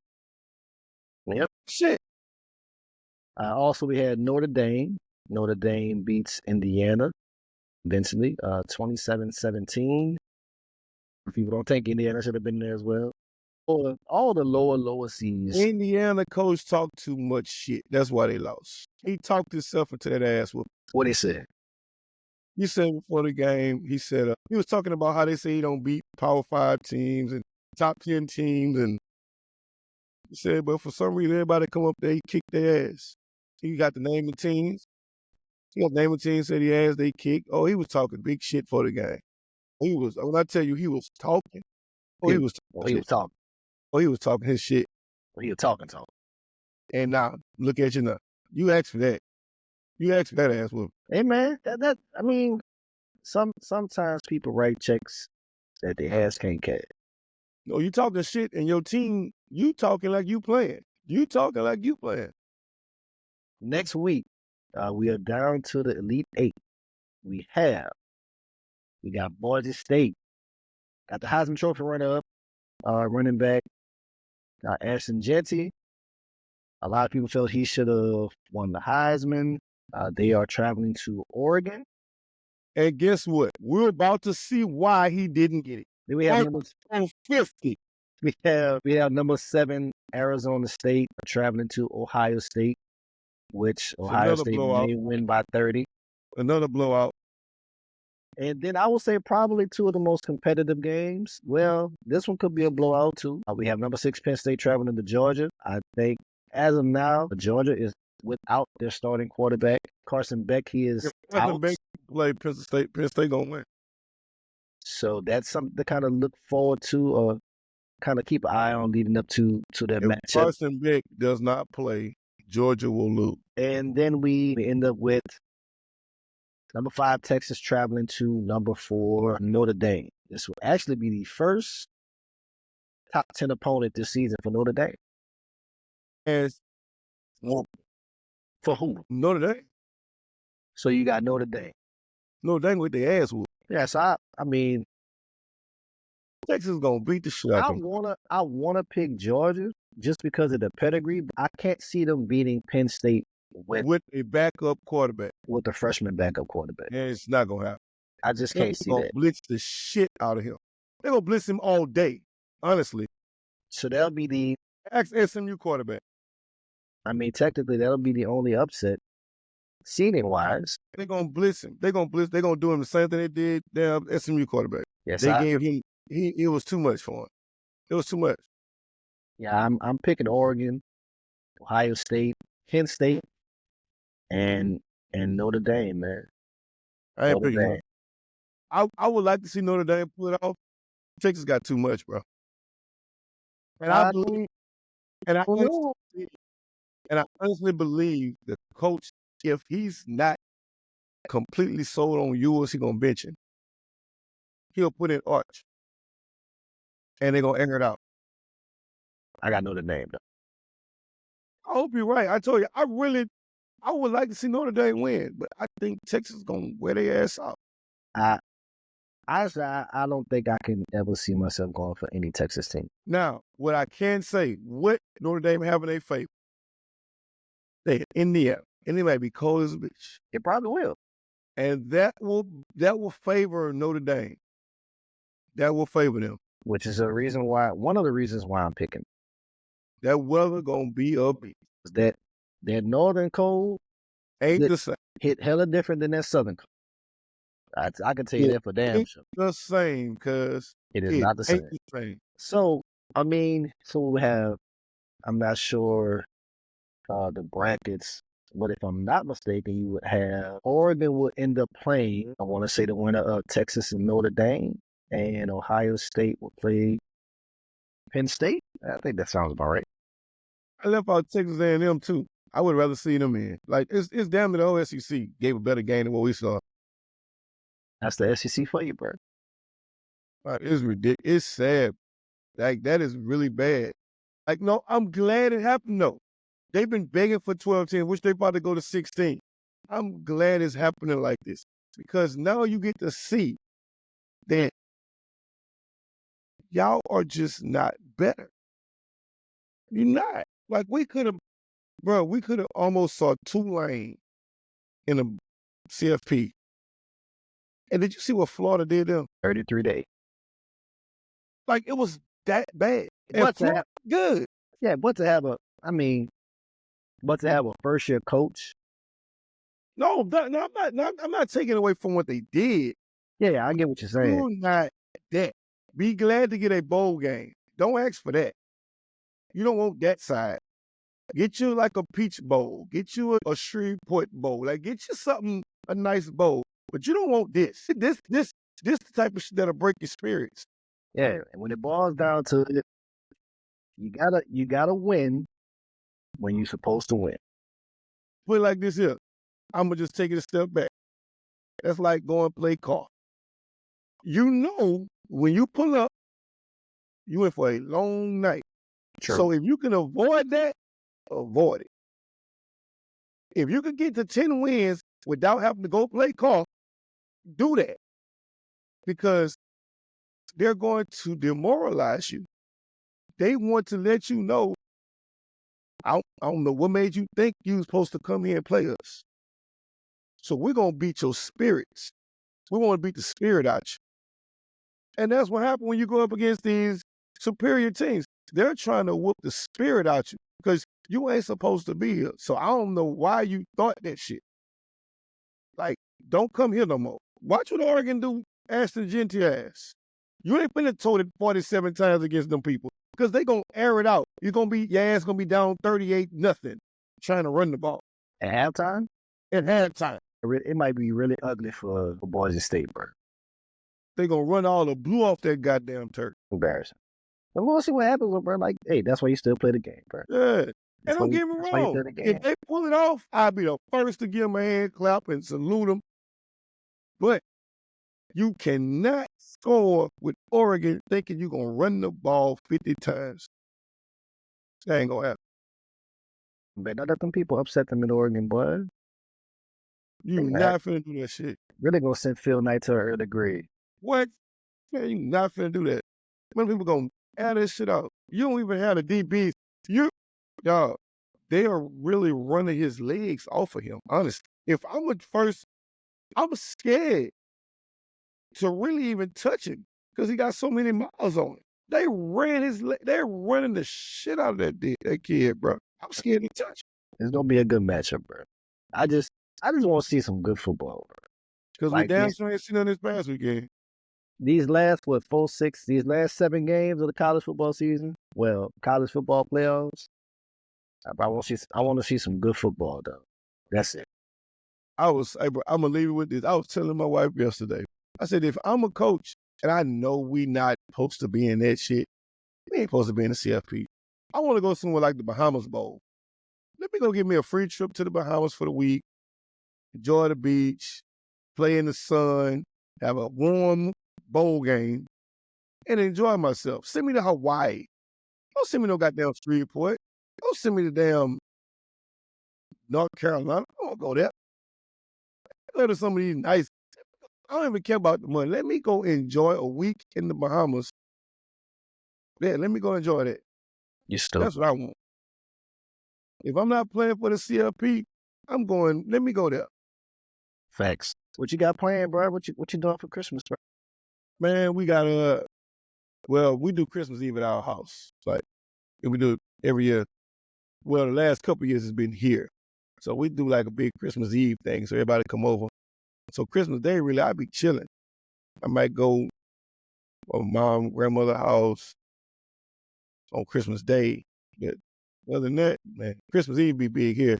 A: Shit.
B: Also, we had Notre Dame. Notre Dame beats Indiana eventually, 27-17. People don't think Indiana should have been there as well. All the lower seeds.
A: Indiana coach talked too much shit. That's why they lost. He talked himself into that ass whoop.
B: What he said?
A: He said before the game, he said, he was talking about how they say he don't beat Power 5 teams and top 10 teams. And he said, but for some reason, everybody come up there, he kicked their ass. He got the name of teams. He gonna name a team, said he has they kick. Oh, he was talking big shit for the game. He was, when I tell you he was talking, he was
B: he was talking.
A: he was talking his shit.
B: He was talking.
A: And now, look at you now. You asked for that. You asked for that ass whooping.
B: Hey man, I mean, sometimes people write checks that their ass can't cash.
A: No, you talking shit and your team, you talking like you playing. You talking like you playing.
B: Next week, we are down to the Elite Eight. We got Boise State, got the Heisman Trophy runner-up, running back, Ashton Jeanty. A lot of people felt he should have won the Heisman. They are traveling to Oregon.
A: And guess what? We're about to see why he didn't get it.
B: Then we have number
A: 50.
B: We have number 7 Arizona State traveling to Ohio State, which Ohio State may win by 30.
A: Another blowout.
B: And then I would say probably 2 of the most competitive games. Well, this one could be a blowout too. We have number 6 Penn State traveling to Georgia. I think as of now, Georgia is without their starting quarterback. Carson Beck, he is out.
A: Beck play Penn State gonna win.
B: So that's something to kind of look forward to or kind of keep an eye on leading up to that matchup. If
A: Carson Beck does not play, Georgia will lose.
B: And then we end up with number 5 Texas traveling to number 4 Notre Dame. This will actually be the first top 10 opponent this season for Notre Dame.
A: As
B: for who?
A: Notre Dame.
B: So you got Notre Dame.
A: Notre Dame with their ass whooped.
B: Yeah, so I mean,
A: Texas is gonna beat the shit out of them.
B: I wanna pick Georgia just because of the pedigree. But I can't see them beating Penn State with
A: a backup quarterback.
B: With a freshman backup quarterback.
A: And it's not gonna happen.
B: I just can't see that.
A: They're gonna blitz the shit out of him. They're gonna blitz him all day, honestly.
B: So that'll be the
A: SMU quarterback.
B: I mean, technically that'll be the only upset seeding wise.
A: They're gonna blitz him. They're gonna do him the same thing they did their SMU quarterback.
B: Yes,
A: they gave him it was too much for him. It was too much.
B: Yeah, I'm picking Oregon, Ohio State, Penn State, and Notre Dame, man.
A: I ain't picking them. I would like to see Notre Dame pull it off. Texas got too much, bro. And I honestly believe the coach, if he's not completely sold on yours, he's gonna bench him. He'll put in Arch. And they're gonna air it out.
B: I got Notre Dame though.
A: I hope you're right. I told you, I would like to see Notre Dame win, but I think Texas is gonna wear their ass out.
B: Honestly, I don't think I can ever see myself going for any Texas team.
A: Now, what I can say, what Notre Dame have in their favor, they Indiana. Indiana might be cold as a bitch.
B: It probably will.
A: And that will favor Notre Dame. That will favor them.
B: Which is one of the reasons why I'm picking.
A: That weather gonna be a beast.
B: That northern cold
A: ain't the same.
B: Hit hella different than that southern cold. I can tell you that for damn sure.
A: The same, because
B: it is not the same. So I mean, we have. I'm not sure the brackets, but if I'm not mistaken, you would have Oregon would end up playing. I want to say the winner of Texas and Notre Dame, and Ohio State will play Penn State. I think that sounds about right.
A: I left out Texas A&M too. I would rather see them in. Like it's damn near the whole SEC gave a better game than what we saw.
B: That's the SEC for you, bro.
A: It's ridiculous. It's sad. Like, that is really bad. Like, no, I'm glad it happened, though. They've been begging for 12-10, which they about to go to 16. I'm glad it's happening like this because now you get to see that y'all are just not better. You're not. Like, we could have almost saw Tulane in a CFP. And did you see what Florida did them?
B: 33 days.
A: Like, it was that bad.
B: But to have,
A: good.
B: Yeah, but to have a first-year coach.
A: No, I'm not taking away from what they did.
B: Yeah, I get what you're saying.
A: You're not that. Be glad to get a bowl game. Don't ask for that. You don't want that side. Get you like a peach bowl. Get you a Shreveport bowl. Like, get you something, a nice bowl. But you don't want this. This the type of shit that'll break your spirits.
B: Yeah, and when it boils down to it, you gotta win when you're supposed to win.
A: Put it like this here. I'm gonna just take it a step back. That's like going play car. You know when you pull up, you in for a long night.
B: True.
A: So if you can avoid that, avoid it. If you can get to 10 wins without having to go play car, do that. Because they're going to demoralize you. They want to let you know, I don't know what made you think you was supposed to come here and play us. So we're going to beat your spirits. We want to beat the spirit out you. And that's what happens when you go up against these superior teams. They're trying to whoop the spirit out you because you ain't supposed to be here. So I don't know why you thought that shit. Like, don't come here no more. Watch what Oregon do, Ashton Genty ass. You ain't finna tote it 47 times against them people because they gonna air it out. Your ass gonna be down 38-0 trying to run the ball.
B: At halftime?
A: At halftime.
B: It might be really ugly for Boise State, bro.
A: They gonna run all the blue off that goddamn turf.
B: Embarrassing. But we'll see what happens, bro. Like, hey, that's why you still play the game, bro.
A: Yeah. And don't get me wrong. If they pull it off, I'll be the first to give them a hand clap and salute them. But you cannot score with Oregon thinking you're going to run the ball 50 times. That ain't going to happen.
B: But not let them people upset them in Oregon, boy.
A: You not finna do that shit.
B: Really going to send Phil Knight to an early grade.
A: What? Man, you not finna do that. When people going to add this shit out. You don't even have the DBs. Y'all, they are really running his legs off of him, honestly. If I'm I'm scared to really even touch him because he got so many miles on it. They're running the shit out of that kid, bro. I'm scared to touch him.
B: It's gonna be a good matchup, bro. I just want to see some good football, bro.
A: Because we damn sure ain't seen on this past weekend.
B: These last 7 games of the college football season, college football playoffs. I want to see some good football, though. That's it.
A: I'm gonna leave it with this. I was telling my wife yesterday. I said, if I'm a coach and I know we not supposed to be in that shit, we ain't supposed to be in the CFP. I want to go somewhere like the Bahamas Bowl. Let me go get me a free trip to the Bahamas for the week, enjoy the beach, play in the sun, have a warm bowl game, and enjoy myself. Send me to Hawaii. Don't send me no goddamn Shreveport. Don't send me to damn North Carolina. I don't go there. Go to some of these nice. I don't even care about the money. Let me go enjoy a week in the Bahamas. Yeah, let me go enjoy that. That's what I want. If I'm not playing for the CFP, let me go there.
B: Facts. What you got planned, bro? What you doing for Christmas, bro?
A: Man, we got we do Christmas Eve at our house. Like, we do it every year. Well, the last couple of years has been here. So we do like a big Christmas Eve thing. So everybody come over. So Christmas Day, really, I be chilling. I might go to mom, grandmother's house on Christmas Day. But other than that, man, Christmas Eve be big here.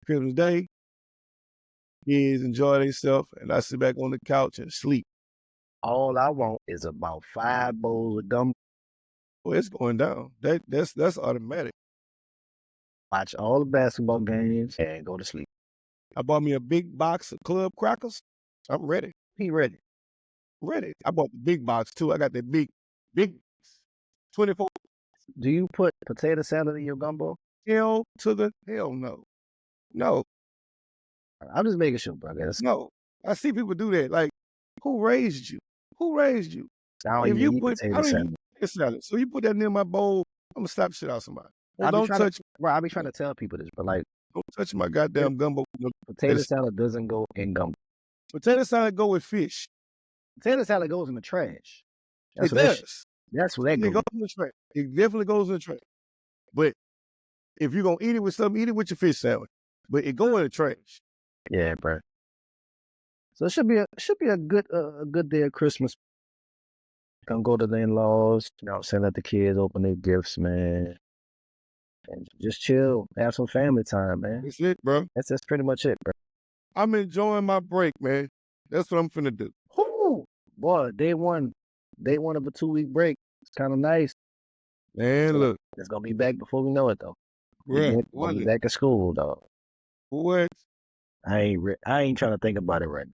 A: Christmas Day, kids enjoy themselves, and I sit back on the couch and sleep.
B: All I want is about 5 bowls of gum.
A: Well, it's going down. That's automatic.
B: Watch all the basketball games and go to sleep.
A: I bought me a big box of club crackers. I'm ready.
B: He ready.
A: Ready. I bought the big box too. I got that big 24.
B: Do you put potato salad in your gumbo?
A: Hell no. No.
B: I'm just making sure, bro.
A: No. I see people do that. Like, who raised you? Who raised you? If you put potato salad, so you put that near my bowl, I'm gonna slap shit out somebody. Well, don't touch.
B: Bro, I be trying to tell people this, but like,
A: don't touch my goddamn gumbo.
B: Potato salad doesn't go in gumbo.
A: Potato salad go with fish.
B: Potato salad goes in the trash.
A: It does.
B: That's what that goes.
A: It goes in the trash. It definitely goes in the trash. But if you're gonna eat it with something, eat it with your fish sandwich. But it go in the trash.
B: Yeah, bro. So it should be a good day of Christmas. Come go to the in-laws, send out the kids, open their gifts, man. and just chill, have some family time, man.
A: That's it, bro.
B: That's pretty much it, bro.
A: I'm enjoying my break, man. That's what I'm finna do.
B: Woo! Boy, day one of a 2-week break. It's kind of nice.
A: Man, look.
B: It's gonna be back before we know it, though.
A: Right.
B: We'll be back at school, dog.
A: What?
B: I ain't trying to think about it right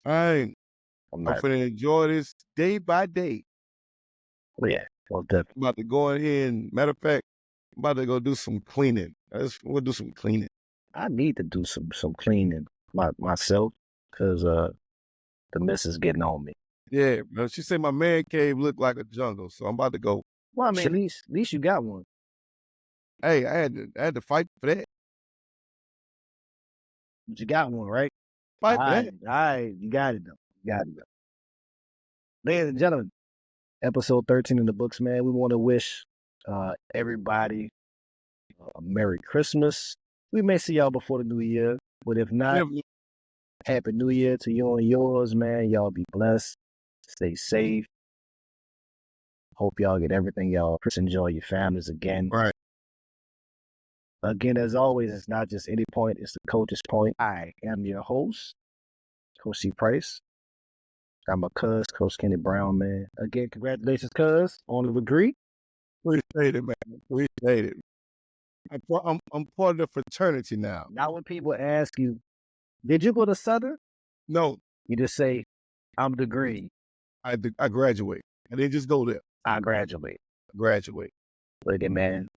B: now.
A: I ain't. I'm finna enjoy this day by day.
B: Well, yeah, well, definitely.
A: I'm about to go in here and, matter of fact, I'm about to go do some cleaning. We'll do some cleaning.
B: I need to do some cleaning myself because the missus getting on me.
A: Yeah, bro. She said my man cave looked like a jungle, so I'm about to go.
B: Well, I mean, at least you got one.
A: Hey, I had to fight for that.
B: But you got one, right?
A: Fight for that.
B: All right, you got it though. Ladies and gentlemen, episode 13 in the books, man. We want to wish everybody a Merry Christmas. We may see y'all before the New Year, but if not, Happy New Year to you and yours, man. Y'all be blessed. Stay safe. Hope y'all get everything y'all enjoy your families again.
A: Right.
B: Again, as always, it's not just any point, it's the coach's point. I am your host, Coach C. Price. I'm a cuz, Coach Kenny Brown, man. Again, congratulations, cuz, on the degree.
A: Appreciate it, man. Appreciate it. I'm part of the fraternity now.
B: Now when people ask you, did you go to Southern?
A: No.
B: You just say, I'm degree.
A: I graduate. I didn't just go there.
B: I graduate.
A: Graduate.
B: Look at, man.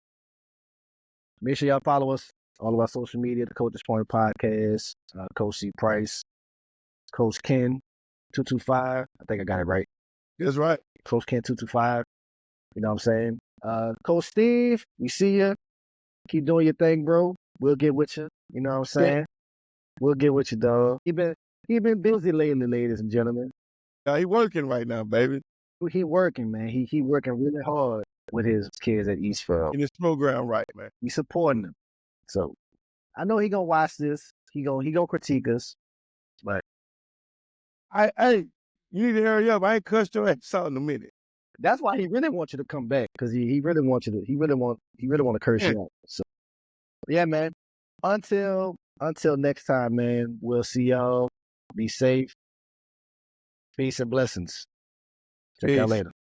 B: Make sure y'all follow us, all of our social media, the Coach's Point Podcast, Coach C. Price, Coach Ken 225. I think I got it right.
A: That's right.
B: Coach Ken 225. You know what I'm saying? Coach Steve, we see you. Keep doing your thing, bro. We'll get with you. You know what I'm saying? Yeah. We'll get with you, dog. He been busy lately, ladies and gentlemen.
A: He working right now, baby.
B: He working, man. He working really hard with his kids at Eastfield.
A: In his program, right, man.
B: He's supporting them. So I know he gonna watch this. He gonna critique us. But
A: you need to hurry up. I ain't cussed your ass out in a minute.
B: That's why he really wants you to come back, because he really wants you to. He really want to curse you out. So yeah, man. Until next time, man. We'll see y'all. Be safe. Peace and blessings. Check y'all later.